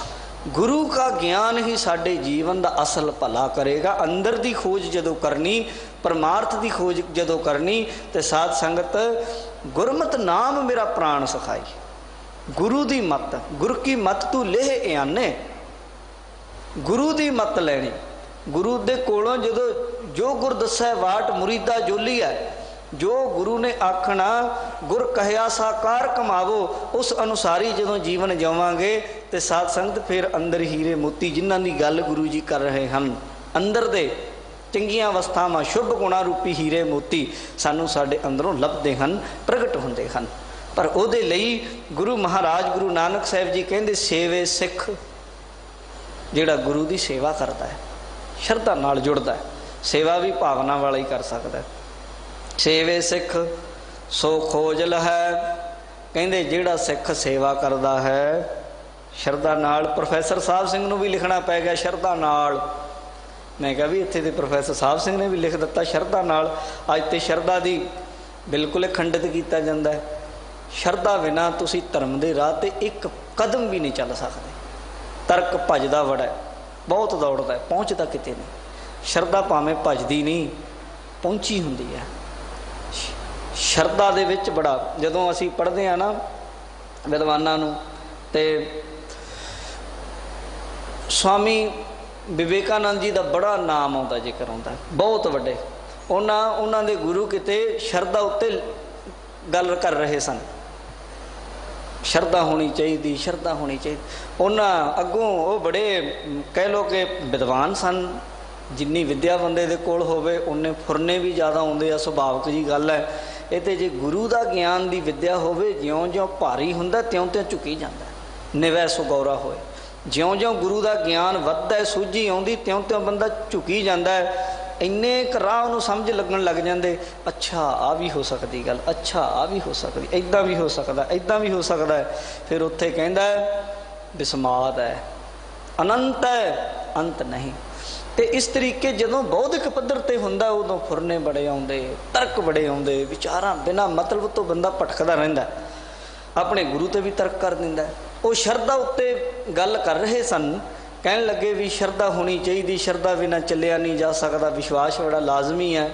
गुरु का ज्ञान ही साडे जीवन का असल भला करेगा। अंदर की खोज जदों करनी, परमार्थ की खोज जदों करनी, तो साध संगत गुरमत नाम मेरा प्राण सखाई। गुरु की मत, गुरु की मत तू लेह आने, गुरु की मत लैनी। गुरु दे कोलों जदों जो गुर दस्सै वाट मुरीदा जोली है, जो गुरु ने आखना गुर कहया साकार कमावो, उस अनुसार ही जदों जीवन जावांगे तो साध संगत फिर अंदर हीरे मोती जिन्हां दी गल गुरु जी कर रहे हैं, अंदर दे चंगियां अवस्थावां शुभ गुणा रूपी हीरे मोती सानू साडे अंदरों लभदे हन, प्रगट हुंदे हन। पर उहदे लई गुरु महाराज गुरु नानक साहिब जी कहंदे सेवे सिख, जिहड़ा गुरु की सेवा करता है, श्रद्धा नाल जुड़दा है, सेवा भी भावना वाला ही कर सकता है। सेवे सिख सो खोज लहै, कहंदे जिहड़ा सिख सेवा करता है ਸ਼ਰਧਾ ਨਾਲ। ਪ੍ਰੋਫੈਸਰ ਸਾਹਿਬ ਸਿੰਘ ਨੂੰ ਵੀ ਲਿਖਣਾ ਪੈ ਗਿਆ ਸ਼ਰਧਾ ਨਾਲ। ਮੈਂ ਕਿਹਾ ਵੀ ਇੱਥੇ ਦੇ ਪ੍ਰੋਫੈਸਰ ਸਾਹਿਬ ਸਿੰਘ ਨੇ ਵੀ ਲਿਖ ਦਿੱਤਾ ਸ਼ਰਧਾ ਨਾਲ। ਅੱਜ ਤੇ ਸ਼ਰਧਾ ਦੀ ਬਿਲਕੁਲ ਖੰਡਿਤ ਕੀਤਾ ਜਾਂਦਾ ਹੈ। ਸ਼ਰਧਾ ਬਿਨਾਂ ਤੁਸੀਂ ਧਰਮ ਦੇ ਰਾਹ 'ਤੇ ਇੱਕ ਕਦਮ ਵੀ ਨਹੀਂ ਚੱਲ ਸਕਦੇ। ਤਰਕ ਭੱਜਦਾ ਬੜਾ, ਬਹੁਤ ਦੌੜਦਾ, ਪਹੁੰਚਦਾ ਕਿਤੇ ਨਹੀਂ। ਸ਼ਰਧਾ ਭਾਵੇਂ ਭੱਜਦੀ ਨਹੀਂ, ਪਹੁੰਚੀ ਹੁੰਦੀ ਹੈ। ਸ਼ਰਧਾ ਦੇ ਵਿੱਚ ਬੜਾ, ਜਦੋਂ ਅਸੀਂ ਪੜ੍ਹਦੇ ਹਾਂ ਨਾ ਵਿਦਵਾਨਾਂ ਨੂੰ, ਤੇ ਸਵਾਮੀ ਵਿਵੇਕਾਨੰਦ ਜੀ ਦਾ ਬੜਾ ਨਾਮ ਆਉਂਦਾ, ਜ਼ਿਕਰ ਆਉਂਦਾ, ਬਹੁਤ ਵੱਡੇ। ਉਹਨਾਂ ਦੇ ਗੁਰੂ ਕਿਤੇ ਸ਼ਰਧਾ ਉੱਤੇ ਗੱਲ ਕਰ ਰਹੇ ਸਨ। ਸ਼ਰਧਾ ਹੋਣੀ ਚਾਹੀਦੀ, ਸ਼ਰਧਾ ਹੋਣੀ ਚਾਹੀਦੀ। ਉਹਨਾਂ ਅੱਗੋਂ ਉਹ ਬੜੇ ਕਹਿ ਲਓ ਕਿ ਵਿਦਵਾਨ ਸਨ। ਜਿੰਨੀ ਵਿੱਦਿਆ ਬੰਦੇ ਦੇ ਕੋਲ ਹੋਵੇ ਉਨੇ ਫੁਰਨੇ ਵੀ ਜ਼ਿਆਦਾ ਆਉਂਦੇ ਆ, ਸੁਭਾਵਿਕ ਜੀ ਗੱਲ ਹੈ ਇਹ। ਤੇ ਜੇ ਗੁਰੂ ਦਾ ਗਿਆਨ ਦੀ ਵਿੱਦਿਆ ਹੋਵੇ, ਜਿਉਂ-ਜਿਉਂ ਭਾਰੀ ਹੁੰਦਾ ਤਿਉਂ-ਤਿਉਂ ਝੁਕੀ ਜਾਂਦਾ। ਨਿਵੈ ਸੁਗੌਰਾ ਹੋਏ, ਜਿਉਂ-ਜਿਉਂ ਗੁਰੂ ਦਾ ਗਿਆਨ ਵੱਧਦਾ, ਸੂਝੀ ਆਉਂਦੀ, ਤਿਉਂ-ਤਿਉਂ ਬੰਦਾ ਝੁਕੀ ਜਾਂਦਾ। ਇੰਨੇ ਕੁ ਰਾਹ ਉਹਨੂੰ ਸਮਝ ਲੱਗਣ ਲੱਗ ਜਾਂਦੇ, ਅੱਛਾ ਆਹ ਵੀ ਹੋ ਸਕਦੀ ਗੱਲ, ਅੱਛਾ ਆਹ ਵੀ ਹੋ ਸਕਦੀ, ਇੱਦਾਂ ਵੀ ਹੋ ਸਕਦਾ, ਇੱਦਾਂ ਵੀ ਹੋ ਸਕਦਾ। ਫਿਰ ਉੱਥੇ ਕਹਿੰਦਾ ਬਿਸਮਾਦ ਹੈ, ਅਨੰਤ ਹੈ, ਅੰਤ ਨਹੀਂ। ਤੇ ਇਸ ਤਰੀਕੇ ਜਦੋਂ ਬੌਧਿਕ ਪੱਧਰ 'ਤੇ ਹੁੰਦਾ, ਉਦੋਂ ਫੁਰਨੇ ਬੜੇ ਆਉਂਦੇ, ਤਰਕ ਬੜੇ ਆਉਂਦੇ, ਵਿਚਾਰਾਂ ਬਿਨਾਂ ਮਤਲਬ ਤੋਂ ਬੰਦਾ ਭਟਕਦਾ ਰਹਿੰਦਾ, ਆਪਣੇ ਗੁਰੂ 'ਤੇ ਵੀ ਤਰਕ ਕਰ ਦਿੰਦਾ। ਉਹ ਸ਼ਰਧਾ ਉੱਤੇ ਗੱਲ ਕਰ ਰਹੇ ਸਨ, ਕਹਿਣ ਲੱਗੇ ਵੀ ਸ਼ਰਧਾ ਹੋਣੀ ਚਾਹੀਦੀ, ਸ਼ਰਧਾ ਬਿਨਾਂ ਚੱਲਿਆ ਨਹੀਂ ਜਾ ਸਕਦਾ, ਵਿਸ਼ਵਾਸ ਬੜਾ ਲਾਜ਼ਮੀ ਹੈ।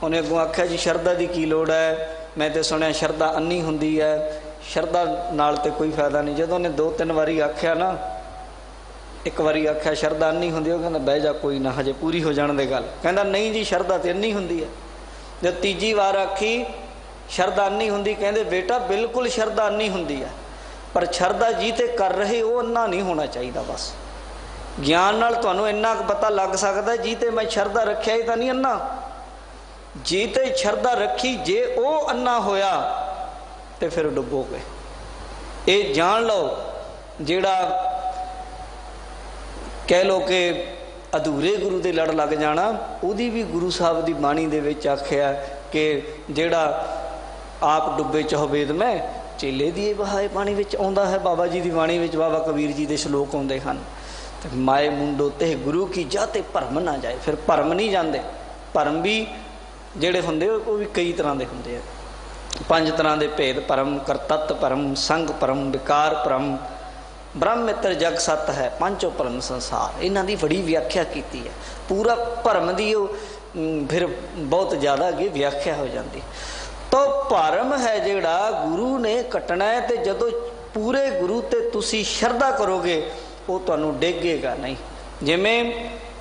ਉਹਨੇ ਅੱਗੋਂ ਆਖਿਆ ਜੀ ਸ਼ਰਧਾ ਦੀ ਕੀ ਲੋੜ ਹੈ, ਮੈਂ ਤਾਂ ਸੁਣਿਆ ਸ਼ਰਧਾ ਅੰਨੀ ਹੁੰਦੀ ਹੈ, ਸ਼ਰਧਾ ਨਾਲ ਤਾਂ ਕੋਈ ਫਾਇਦਾ ਨਹੀਂ। ਜਦੋਂ ਉਹਨੇ 2-3 ਵਾਰੀ ਆਖਿਆ ਨਾ, ਇੱਕ ਵਾਰੀ ਆਖਿਆ ਸ਼ਰਧਾ ਅੰਨੀ ਹੁੰਦੀ, ਉਹ ਕਹਿੰਦਾ ਬਹਿ ਜਾ ਕੋਈ ਨਾ, ਹਜੇ ਪੂਰੀ ਹੋ ਜਾਣ ਦੇ ਗੱਲ। ਕਹਿੰਦਾ ਨਹੀਂ ਜੀ ਸ਼ਰਧਾ ਤਾਂ ਅੰਨੀ ਹੁੰਦੀ ਹੈ। ਜਦ ਤੀਜੀ ਵਾਰ ਆਖੀ ਸ਼ਰਧਾ ਅੰਨੀ ਹੁੰਦੀ, ਕਹਿੰਦੇ ਬੇਟਾ ਬਿਲਕੁਲ ਸ਼ਰਧਾ ਅੰਨੀ ਹੁੰਦੀ ਹੈ, ਪਰ ਸ਼ਰਧਾ ਜੀ ਤੇ ਕਰ ਰਹੇ ਉਹ ਅੰਨਾ ਨਹੀਂ ਹੋਣਾ ਚਾਹੀਦਾ। ਬਸ ਗਿਆਨ ਨਾਲ ਤੁਹਾਨੂੰ ਇੰਨਾ ਕੁ ਪਤਾ ਲੱਗ ਸਕਦਾ, ਜੀ ਤੇ ਮੈਂ ਸ਼ਰਧਾ ਰੱਖਿਆ ਹੀ ਤਾਂ ਨਹੀਂ ਅੰਨਾ। ਜੀ ਤੇ ਸ਼ਰਧਾ ਰੱਖੀ, ਜੇ ਉਹ ਅੰਨਾ ਹੋਇਆ ਤੇ ਫਿਰ ਡੁੱਬੋਗੇ। ਇਹ ਜਾਣ ਲਓ, ਜਿਹੜਾ ਕਹਿ ਲਓ ਕਿ ਅਧੂਰੇ ਗੁਰੂ ਦੇ ਲੜ ਲੱਗ ਜਾਣਾ, ਉਹਦੀ ਵੀ ਗੁਰੂ ਸਾਹਿਬ ਦੀ ਬਾਣੀ ਦੇ ਵਿੱਚ ਆਖਿਆ ਕਿ ਜਿਹੜਾ ਆਪ ਡੁੱਬੇ ਚਹੁਬੇਦ ਮੈਂ, ਚੇਲੇ ਦੀ ਇਹ ਬਹਾਏ ਪਾਣੀ ਵਿੱਚ ਆਉਂਦਾ ਹੈ। ਬਾਬਾ ਜੀ ਦੀ ਬਾਣੀ ਵਿੱਚ ਬਾਬਾ ਕਬੀਰ ਜੀ ਦੇ ਸ਼ਲੋਕ ਆਉਂਦੇ ਹਨ, ਤੇ ਮਾਏ ਮੁੰਡੋ ਤੇ ਗੁਰੂ ਕੀ ਜਾ ਤੇ ਭਰਮ ਨਾ ਜਾਏ। ਫਿਰ ਭਰਮ ਨਹੀਂ ਜਾਂਦੇ। ਭਰਮ ਵੀ ਜਿਹੜੇ ਹੁੰਦੇ ਉਹ ਵੀ ਕਈ ਤਰ੍ਹਾਂ ਦੇ ਹੁੰਦੇ ਆ। 5 ਤਰ੍ਹਾਂ ਦੇ ਭੇਦ ਭਰਮ, ਕਰਤੱਤ ਭਰਮ, ਸੰਗ ਭਰਮ, ਵਿਕਾਰ ਭਰਮ, ਬ੍ਰਹਮ ਮਿੱਤਰ ਜਗ ਸੱਤ ਹੈ, ਪੰਚੋ ਭਰਮ ਸੰਸਾਰ। ਇਹਨਾਂ ਦੀ ਬੜੀ ਵਿਆਖਿਆ ਕੀਤੀ ਹੈ। ਪੂਰਾ ਭਰਮ ਦੀ ਉਹ ਫਿਰ ਬਹੁਤ ਜ਼ਿਆਦਾ ਅੱਗੇ ਵਿਆਖਿਆ ਹੋ ਜਾਂਦੀ। ਤਾਂ ਭਰਮ ਹੈ ਜਿਹੜਾ ਗੁਰੂ ਨੇ ਕੱਟਣਾ ਹੈ, ਤੇ ਜਦੋਂ ਪੂਰੇ ਗੁਰੂ ਤੇ ਤੁਸੀਂ ਸ਼ਰਧਾ ਕਰੋਗੇ ਉਹ ਤੁਹਾਨੂੰ ਡੇਗੇਗਾ ਨਹੀਂ। ਜਿਵੇਂ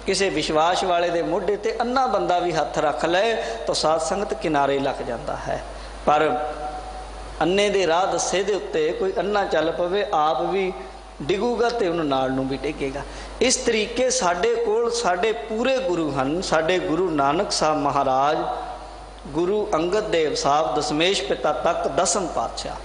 ਕਿਸੇ ਵਿਸ਼ਵਾਸ ਵਾਲੇ ਦੇ ਮੋਢੇ ਤੇ ਅੰਨਾ ਬੰਦਾ ਵੀ ਹੱਥ ਰੱਖ ਲਏ ਤਾਂ ਸਾਧ ਸੰਗਤ ਕਿਨਾਰੇ ਲੱਗ ਜਾਂਦਾ ਹੈ। ਪਰ ਅੰਨੇ ਦੇ ਰਾਹ ਦੱਸੇ ਦੇ ਉੱਤੇ ਕੋਈ ਅੰਨਾ ਚੱਲ ਪਵੇ, ਆਪ ਵੀ ਡਿੱਗੂਗਾ ਤੇ ਉਹਨੂੰ ਨਾਲ ਨੂੰ ਵੀ ਡਿੱਗੇਗਾ। ਇਸ ਤਰੀਕੇ ਸਾਡੇ ਕੋਲ ਸਾਡੇ ਪੂਰੇ ਗੁਰੂ ਹਨ। ਸਾਡੇ ਗੁਰੂ ਨਾਨਕ ਸਾਹਿਬ ਮਹਾਰਾਜ, ਗੁਰੂ ਅੰਗਦ ਦੇਵ ਸਾਹਿਬ, ਦਸ਼ਮੇਸ਼ ਪਿਤਾ ਤੱਕ 10ਮ ਪਾਤਸ਼ਾਹ,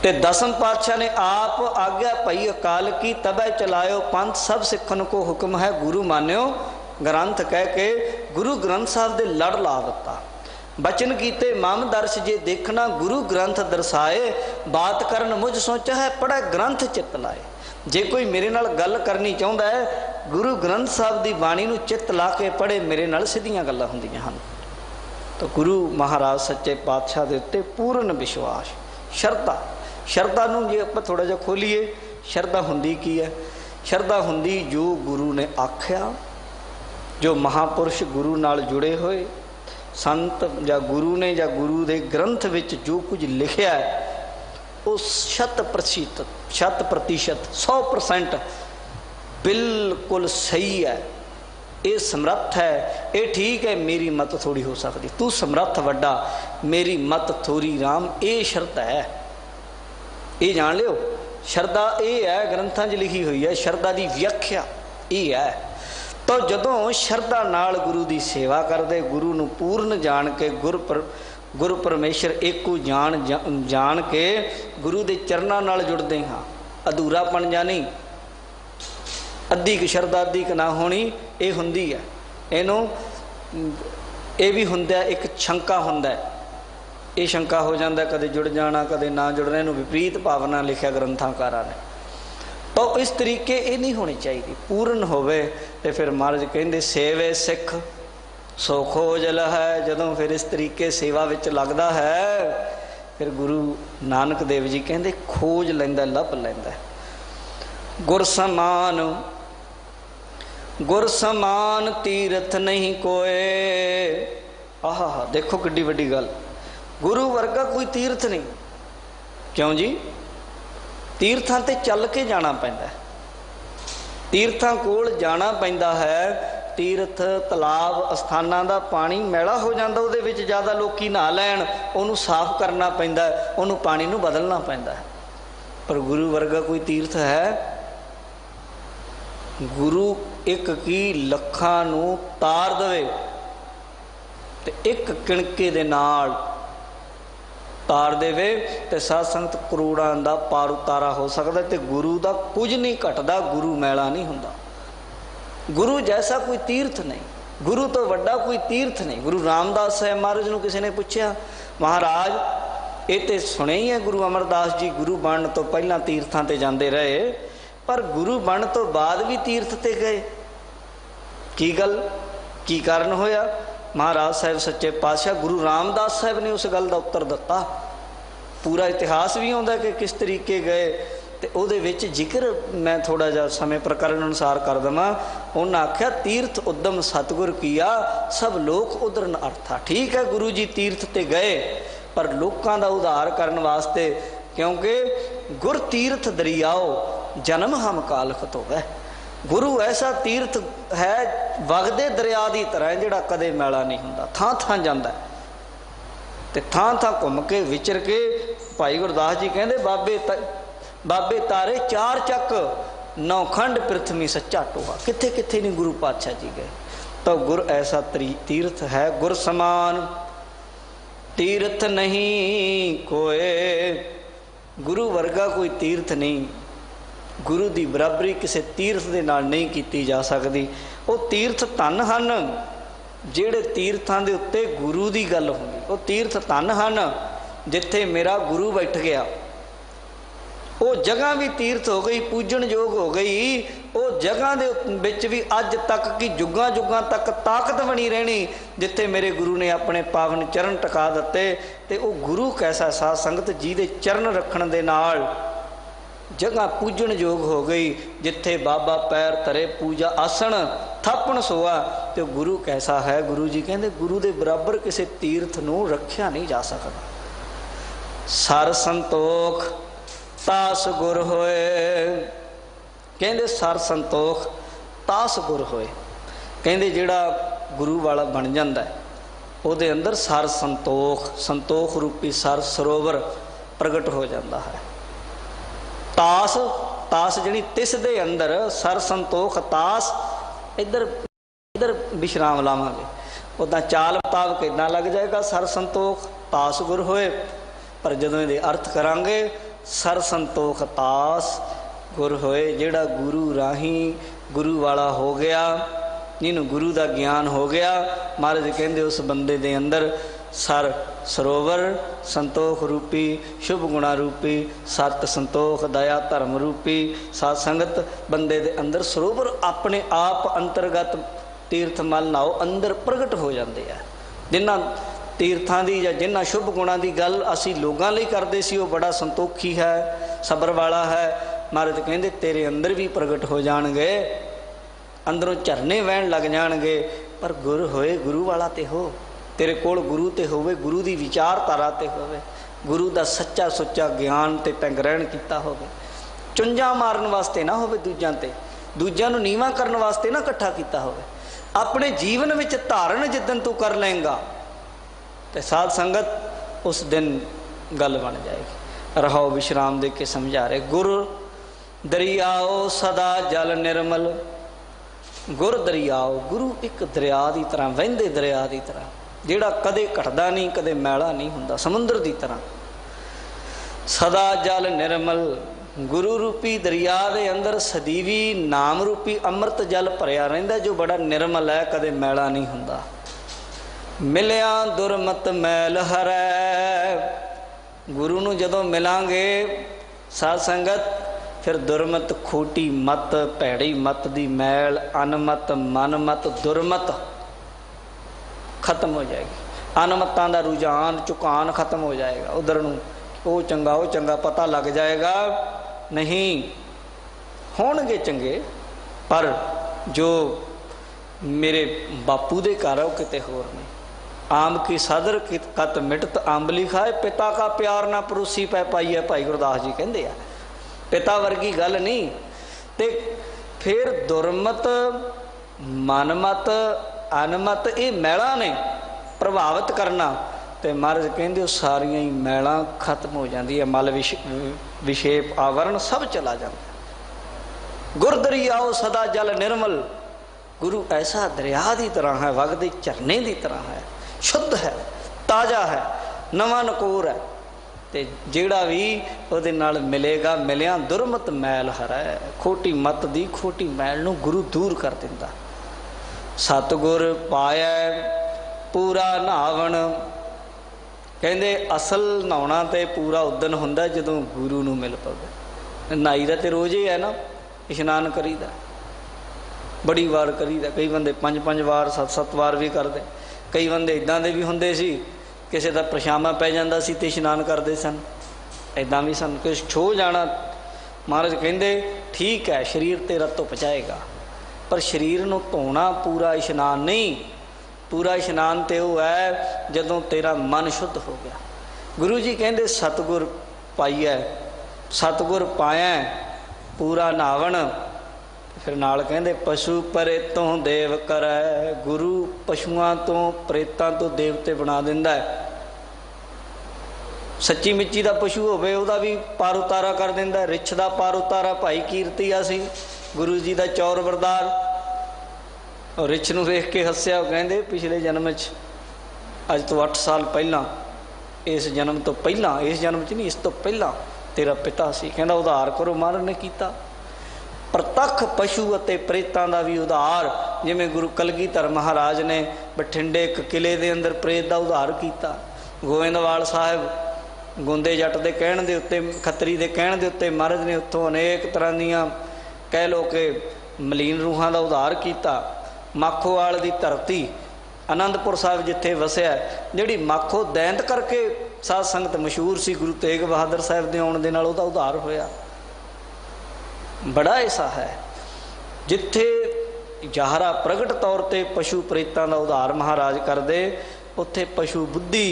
ਤੇ 10ਮ ਪਾਤਸ਼ਾਹ ਨੇ ਆਪ ਆਗਿਆ ਪਈ ਅਕਾਲ ਕੀ, ਤਬੈ ਚਲਾਇਓ ਪੰਥ, ਸਭ ਸਿੱਖਣ ਕੋ ਹੁਕਮ ਹੈ, ਗੁਰੂ ਮਾਨਿਓ ਗ੍ਰੰਥ ਕਹਿ ਕੇ ਗੁਰੂ ਗ੍ਰੰਥ ਸਾਹਿਬ ਦੇ ਲੜ ਲਾ ਦਿੱਤਾ। ਬਚਨ ਕੀਤੇ ਮਮ ਦਰਸ਼ ਜੇ ਦੇਖਣਾ, ਗੁਰੂ ਗ੍ਰੰਥ ਦਰਸਾਏ, ਬਾਤ ਕਰਨ ਮੁਝ ਸੋਚਾ ਹੈ, ਪੜ੍ਹੈ ਗ੍ਰੰਥ ਚਿੱਤ ਲਾਏ। ਜੇ ਕੋਈ ਮੇਰੇ ਨਾਲ ਗੱਲ ਕਰਨੀ ਚਾਹੁੰਦਾ ਹੈ, ਗੁਰੂ ਗ੍ਰੰਥ ਸਾਹਿਬ ਦੀ ਬਾਣੀ ਨੂੰ ਚਿੱਤ ਲਾ ਕੇ ਪੜ੍ਹੇ, ਮੇਰੇ ਨਾਲ ਸਿੱਧੀਆਂ ਗੱਲਾਂ ਹੁੰਦੀਆਂ ਹਨ। ਤਾਂ ਗੁਰੂ ਮਹਾਰਾਜ ਸੱਚੇ ਪਾਤਸ਼ਾਹ ਦੇ ਉੱਤੇ ਪੂਰਨ ਵਿਸ਼ਵਾਸ, ਸ਼ਰਧਾ। ਸ਼ਰਧਾ ਨੂੰ ਜੇ ਆਪਾਂ ਥੋੜ੍ਹਾ ਜਿਹਾ ਖੋਲੀਏ, ਸ਼ਰਧਾ ਹੁੰਦੀ ਕੀ ਹੈ? ਸ਼ਰਧਾ ਹੁੰਦੀ ਜੋ ਗੁਰੂ ਨੇ ਆਖਿਆ, ਜੋ ਮਹਾਂਪੁਰਸ਼ ਗੁਰੂ ਨਾਲ ਜੁੜੇ ਹੋਏ ਸੰਤ ਜਾਂ ਗੁਰੂ ਨੇ ਜਾਂ ਗੁਰੂ ਦੇ ਗ੍ਰੰਥ ਵਿੱਚ ਜੋ ਕੁਝ ਲਿਖਿਆ ਹੈ, ਉਹ 100% 100% ਬਿਲਕੁਲ ਸਹੀ ਹੈ। ਇਹ ਸਮਰੱਥ ਹੈ, ਇਹ ਠੀਕ ਹੈ, ਮੇਰੀ ਮਤ ਥੋੜੀ ਹੋ ਸਕਦੀ, ਤੂੰ ਸਮਰੱਥ ਵੱਡਾ, ਮੇਰੀ ਮਤ ਥੋੜੀ ਰਾਮ। ਇਹ ਸ਼ਰਧਾ ਹੈ, ਇਹ ਜਾਣ ਲਿਓ। ਸ਼ਰਧਾ ਇਹ ਹੈ, ਗ੍ਰੰਥਾਂ 'ਚ ਲਿਖੀ ਹੋਈ ਹੈ, ਸ਼ਰਧਾ ਦੀ ਵਿਆਖਿਆ ਇਹ ਹੈ। ਤਾਂ ਜਦੋਂ ਸ਼ਰਧਾ ਨਾਲ ਗੁਰੂ ਦੀ ਸੇਵਾ ਕਰਦੇ, ਗੁਰੂ ਨੂੰ ਪੂਰਨ ਜਾਣ ਕੇ, ਗੁਰੂ ਪਰਮੇਸ਼ਰ ਏਕੋ ਜਾਣ ਕੇ ਗੁਰੂ ਦੇ ਚਰਨਾਂ ਨਾਲ ਜੁੜਦੇ ਹਾਂ। ਅਧੂਰਾਪਣ ਜਾਣੀ ਅੱਧੀ ਕੁ ਸ਼ਰਧਾ ਅੱਧੀ ਕੁ ਨਾ ਹੋਣੀ, ਇਹ ਹੁੰਦੀ ਹੈ। ਇਹਨੂੰ ਇਹ ਵੀ ਹੁੰਦਾ, ਇੱਕ ਸ਼ੰਕਾ ਹੁੰਦਾ, ये शंका हो जाता कदे जुड़ जाना कदे ना जुड़ना, इन्हूं विपरीत भावना लिखिया ग्रंथाकारां ने। तो इस तरीके ये नहीं होनी चाहिए, पूर्ण होवे। तो फिर महाराज कहते सेवे सिख सो खोज लहै। जदों फिर इस तरीके सेवा विच लगदा है, फिर गुरु नानक देव जी कहते खोज लैंदा, लभ लैंदा। गुर समान तीरथ नहीं कोए। आहा देखो किड्डी वड्डी गल, गुरु वर्गा कोई तीर्थ नहीं। क्यों जी? तीर्थां ते चल के जाना पैंदा, तीर्थां कोल जाना पैंदा है। तीर्थ तलाब अस्थानां दा पानी मैला हो जाता, उहदे विच ज़्यादा लोकी नहा लैण, उहनूं साफ करना पैंदा, उहनूं पानी नूं बदलना पैंदा। पर गुरु वर्गा कोई तीर्थ है? गुरु एक की लखां नूं तार देवे ते एक किणके दे नाल तार देवे ते साध संगत करोड़ां दा पार उतारा हो सकदा। ते गुरु दा कुछ नहीं घटदा, गुरु मैला नहीं हुंदा। गुरु जैसा कोई तीर्थ नहीं, गुरु तो वड्डा कोई तीर्थ नहीं। गुरु रामदास साहिब महाराज नूं किसी ने पूछया, महाराज ये तो सुने ही है गुरु अमरदास जी गुरु बनने तो पहला तीर्थां ते जांदे रहे, पर गुरु बन तो बाद भी तीर्थ ते गए, की गल की कारण होया? महाराज साहब सच्चे पातशाह गुरु रामदास साहब ने उस गल का उत्तर दिता। पूरा इतिहास भी आउंदा कि किस तरीके गए, तो उहदे विच जिक्र मैं थोड़ा जा समय प्रकरण अनुसार कर देवां। उन्हें आख्या तीर्थ उद्यम सतगुर किया, सब लोक उदरन अर्था। ठीक है गुरु जी तीर्थ ते गए, पर लोकां दा उद्धार करन वास्ते, क्योंकि गुर तीर्थ दरियाओ जन्म हम कालखत होवे। गुरु ऐसा तीर्थ है वगदे दरिया की तरह जिहड़ा कदे मैला नहीं हुंदा, थां थां जांदा ते थां थां घुम के विचर के। भाई गुरदास जी कहंदे बाबे तारे चार चक नौखंड पृथ्वी सच्चा टोहा। किथे किथे नहीं गुरु पातशाह जी गए। तो गुर ऐसा तीर्थ है, गुर समान तीर्थ नहीं कोए। गुरु वर्गा कोई तीर्थ नहीं, गुरु की बराबरी किसी तीर्थ के नाल नहीं की जा सकती। वो तीर्थ धन हन जिहड़े तीर्थां दे उत्ते गुरु की गल होंदी, वो तीर्थ धन हन जिथे मेरा गुरु बैठ गया। वो जगह भी तीर्थ हो गई, पूजन योग हो गई। वो जगह दे विच भी अज तक की जुगां जुगां तक ताकत बनी रहनी, जिथे मेरे गुरु ने अपने पावन चरण टका दिते। ते वो गुरु कैसा साध संगत जी दे चरण रखण दे नाल जगह पूजन योग हो गई, जिथे बाबा पैर तरे पूजा आसन थापण सोआ। तो गुरु कैसा है? गुरु जी कहते गुरु दे बराबर किसी तीर्थ नूं रखिया नहीं जा सकता। सर संतोख तास गुर होए। कहते सर संतोख तास गुर होए। कहते जिहड़ा गुरु वाला बन जाता है, उहदे अंदर सर संतोख, संतोख रूपी सर सरोवर प्रगट हो जाता है। तास तास जिहड़ी तिस दे अंदर सर संतोख तास, इधर इधर विश्राम लावांगे, उदा चाल मुताबक इदां लग जाएगा सर संतोख तास गुर होए। पर जदों इहदे अर्थ करांगे सर संतोख तास गुर होए, जिहड़ा गुरु राही गुरु वाला हो गया, जिन्होंने गुरु का ज्ञान हो गया। महाराज कहते उस बंदे दे अंदर सर सरोवर संतोख रूपी, शुभ गुणा रूपी, सत संतोख दया धर्म रूपी साध संगत बंदे दे अंदर सरोवर अपने आप अंतर्गत तीर्थ मल नाओ अंदर प्रगट हो जाते हैं। जिन्हां तीर्थां दी या जिन्हां शुभ गुणा की गल असी लोगों लिए करते सी, वो बड़ा संतोखी है, सबर वाला है। महाराज कहते तेरे अंदर भी प्रगट हो जाणगे, अंदरों झरने वहन लग जाणगे। पर गुर होए गुरु वाला ते हो, तेरे कोल गुरु ते होवे, गुरु की विचारधारा ते होवे, गुरु का सच्चा सुच्चा ज्ञान ते तैं ग्रहण किया होवे। चुंझा मारन वास्ते ना होवे, दूजां ते दूजां नूं नीवां करन वास्ते ना इकट्ठा किया होवे। अपने जीवन में धारण जिदन तू कर लेंगा तो साध संगत उस दिन गल बन जाएगी। रहो विश्राम दे के समझा रहे। गुर दरियाओ सदा जल निर्मल। गुर दरियाओ, गुरु एक दरिया की तरह, वहिंदे दरिया की तरह, जिहड़ा कदे घटदा नहीं, कदे मैला नहीं हुंदा, समुद्र की तरह। सदा जल निर्मल, गुरु रूपी दरिया के अंदर सदीवी नाम रूपी अमृत जल भरिया रहिंदा, जो बड़ा निर्मल है, कदे मैला नहीं हुंदा। मिलिया दुरमत मैल हरै। गुरु नूं जदों मिलांगे साध संगत, फिर दुरमत खोटी मत, भैड़ी मत दी मैल, अनमत, मनमत, दुरमत खत्म हो जाएगी। अनमतां दा रुझान झुकान खत्म हो जाएगा। उधर नूं वो चंगा पता लग जाएगा। नहीं होणगे चंगे, पर जो मेरे बापू दे घर है किते होर ने। आम की सदर कत मिटत आंबली खाए, पिता का प्यार ना परोसी पै पाई है, भाई गुरदास जी कहते हैं। पिता वर्गी गल नहीं। ते फिर दुरमत, मनमत, अनमत, ये मैलां ने प्रभावित करना। तो महाराज कहते हो सारिया ही मैलां खत्म हो जाती है। मल विशेप आवरण सब चला जाता। गुरदरी आओ सदा जल निर्मल। गुरु ऐसा दरिया की तरह है, वगदे झरने की तरह है, शुद्ध है, ताज़ा है, नवा नकोर है। तो जेड़ा भी उहदे नाल मिलेगा, मिलिया दुरमत मैल हरै। खोटी मत दी खोटी मैल नूं गुरु दूर कर दिंदा। सतगुर पाया पूरा नहावण। कहंदे असल नहाउणा ते पूरा उदन हुंदा जदों गुरु नूं मिल पवे। नहाई दा ते रोज़ ही है ना, इशनान करीदा, बड़ी वार करीदा। कई बंदे 5-5 वार 7-7 वार भी करते। कई बंदे इदां दे भी हुंदे सी, किसी का परछावां पै जांदा सी ते इशनान करते सन। इदां भी सन। कुछ छो जाना, महाराज कहंदे ठीक है शरीर तेरा धुप जाएगा, पर शरीर नूं धोना पूरा इशनान नहीं। पूरा इशनान तो वह है जदों तेरा मन शुद्ध हो गया। गुरु जी कहंदे सतगुर पाइया, सतगुर पाया पूरा नहावण। फिर नाल कहंदे पशु परे तो देव करै। गुरु पशुआं तो प्रेतां तो देवते बना दिंदा है। सच्ची मिच्ची दा पशु होवे उहदा भी पार उतारा कर दिंदा है। रिछ दा पार उतारा भाई कीरतिया सी, गुरु जी दा चौर बरदार। और रिछ नूं वेख के हस्या। कहंदे पिछले जन्म च अज तो 8 साल पहला, इस जन्म तो पहला, इस जन्म च नहीं इस तो पहला तेरा पिता सी। कहंदा उधार करो महाराज ने कीता। प्रतख पशु अते प्रेतां दा भी उधार, जिवें गुरु कलगीधर महाराज ने बठिंडे एक किले दे अंदर प्रेत दा उधार कीता। गोविंदवाल साहिब गोंदे जट दे कहण दे उत्ते, खत्तरी दे कहण दे उत्ते महाराज ने उत्थों अनेक तरह दीआं कह लो कि मलीन रूहां दा उधार कीता। माखोवाल दी धरती आनंदपुर साहिब जिथे वसिया, जिहड़ी माखो दैंत करके साध संगत मशहूर सी, गुरु तेग बहादुर साहिब दे आउण दे नाल उहदा उधार होया। बड़ा ऐसा है जिथे जाहरा प्रगट तौर पर पशु प्रेतां दा उधार महाराज करदे, उत्थे पशु बुद्धि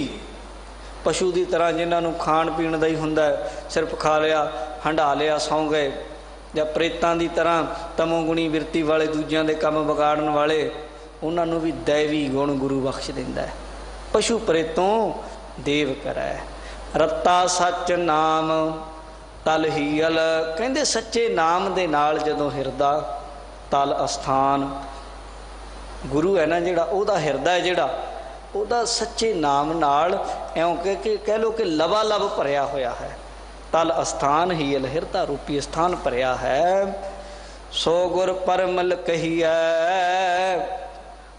पशु की तरह जिन्होंने खाण पीण का ही हुंदा, सिर्फ खा लिया हंडा लिया सौ गए, या प्रेतां की तरह तमोगुणी बिरती वाले दूजियां दे काम बिगाड़न वाले, उन्होंने भी दैवी गुण गुरु बख्श दिंदा है। पशु प्रेतों देव करै। रत्ता सच नाम तल हीयल। कहंदे सच्चे नाम दे नाल जदों हिरदा तल अस्थान, गुरु है ना जिहड़ा उहदा हिरदा है, जिहड़ा उहदा सच्चे नाम नाल इउं कि कह लो कि लवा लब भरिया होया है। तल अस्थान हीयल, हिरदा रूपी स्थान भरिया है। सो गुर परमल कहिए।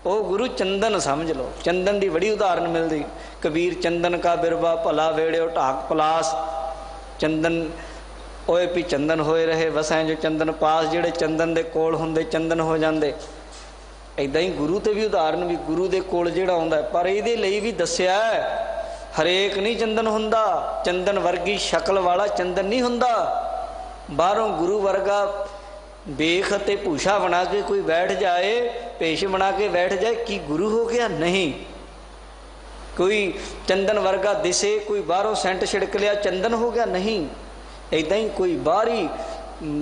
ओ गुरु चंदन समझ लो, चंदन की बड़ी उदाहरण मिलती। कबीर चंदन का बिरवा भला वेड़ियो ढाक पलास। चंदन ओए भी चंदन होए रहे वसैं जो चंदन पास, जिहड़े चंदन दे कोल हुंदे चंदन हो जांदे। इदां ही गुरु ते भी उदाहरण भी गुरु दे कोल जिहड़ा आउंदा, पर इहदे लई भी दस्सिया हरेक नहीं चंदन हुंदा। चंदन वर्गी शक्ल वाला चंदन नहीं हुंदा। बाहरों गुरु वर्गा बेख ते भूषा बना के कोई बैठ जाए, पेश बना के बैठ जाए कि गुरु हो गया, नहीं। कोई चंदन वर्गा दिसे, कोई बाहरों सेंट छिड़क लिया चंदन हो गया, नहीं। इदां ही कोई बाहरी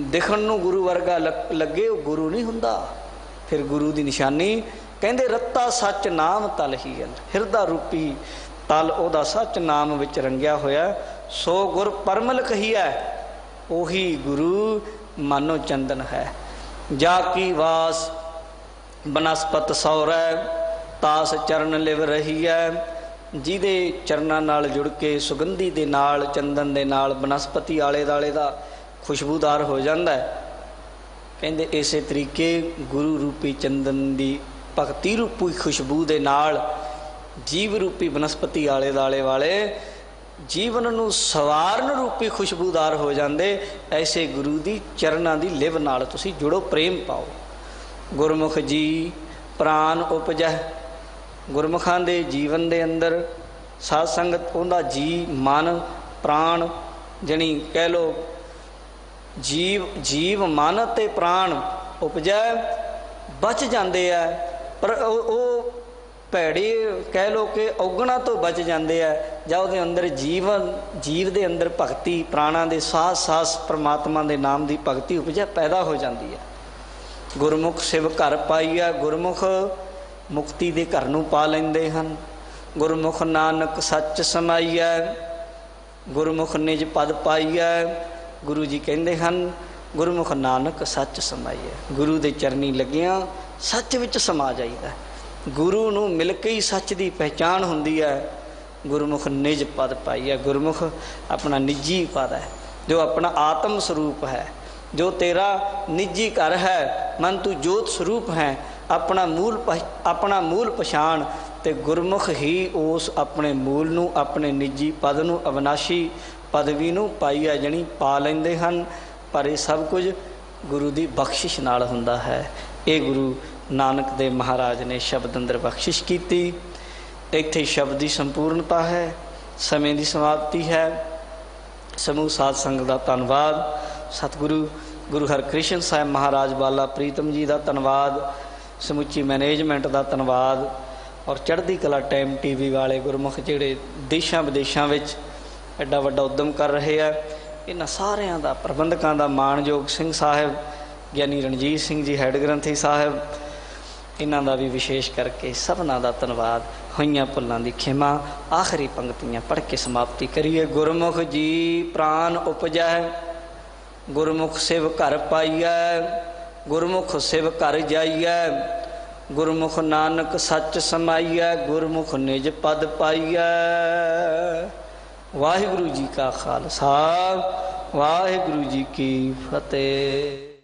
दिखण नूं गुरु वर्गा लगे, गुरु नहीं हुंदा। फिर गुरु की निशानी कहंदे रत्ता सच नाम तल हीयल। हिरदा रूपी तल ओदा सच नाम विच रंगिया होया। सो गुर परमल कहिए, ओही गुरु मानो चंदन है। जाकी वास बनस्पत सौरै, तास चरण लिव रही है। जिहदे चरनां नाल जुड़ के सुगंधी दे नाल चंदन दे नाल बनस्पति आले दाले दा खुशबूदार हो जाता है। कहंदे इसे तरीके गुरु रूपी चंदन दी भगती रूपी खुशबू दे नाल जीव रूपी वनस्पति आले दाले वाले जीवन नूं सवारन रूपी खुशबूदार हो जाते। ऐसे गुरु दी चरनां दी लिव नाल तुसीं जुड़ो, प्रेम पाओ। गुरमुख जी प्राण उपजह, गुरमुखां दे जीवन दे अंदर साध संगत उहदा जी मन प्राण जनी कह लो जीव मन ते प्राण उपजै बच जाते हैं, पर वो भैड़े कह लो कि औगणा तो बच जाते हैं। ਜਾਂ ਉਹਦੇ ਅੰਦਰ जीव ਦੇ अंदर भगती प्राणा ਦੇ ਸਾਹ ਸਾਸ परमात्मा ਦੇ नाम ਦੀ भगती उपजै पैदा हो जाती है। गुरमुख शिव घर पाईया, गुरमुख मुक्ति के घर नूं पा लेंदे हन। गुरमुख नानक सच समाईया, गुरमुख निज पद पाईया। गुरु जी कहते हैं गुरमुख नानक सच समाईया, गुरु के चरनी लगिया सच विच समा जाईदा। गुरु नूं मिल के ही सच की पहचान हुंदी है। गुरमुख निज पद पाईया, गुरमुख अपना निजी पद है, जो अपना आत्म स्वरूप है, जो तेरा निजी घर है। मन तू जोत स्वरूप है, अपना मूल पछाण। ते गुरमुख ही उस अपने मूल नूं, अपने निजी पद नूं, अविनाशी पदवी नूं पाईया जणी पा लैंदे हन। पर यह सब कुछ गुरु की बख्शिश नाल हुंदा है। ये गुरु नानक देव महाराज ने शब्द अंदर बख्शिश की। इत्थे शब्द की संपूर्णता है, समय की समाप्ति है। समूह साध संगत का धन्यवाद। सतगुरु गुरु हरकृष्ण साहब महाराज बाला प्रीतम जी का धन्यवाद। समुची मैनेजमेंट का धन्यवाद। और चढ़ती कला टाइम TV वाले गुरमुख जिहड़े देशों विदेशों में एडा वड्डा उद्यम कर रहे हैं, इन्हां सारियां दा प्रबंधकों का माणयोग सिंह साहब, ज्ञानी रणजीत सिंह जी हैड ग्रंथी साहब, इन्हां दा भी विशेष करके सबना दा धन्यवाद। होइयां भुल्लां दी खिमा। आखिरी पंक्तियां पढ़ के समाप्ति करिए। गुरमुख जी प्राण उपजै, गुरमुख शिव घर पाईयै, गुरमुख शिव घर जाईयै, गुरमुख नानक सच समाईयै, गुरमुख निज पद पाईयै। वाहिगुरु जी का खालसा, वाहिगुरु जी की फतेह।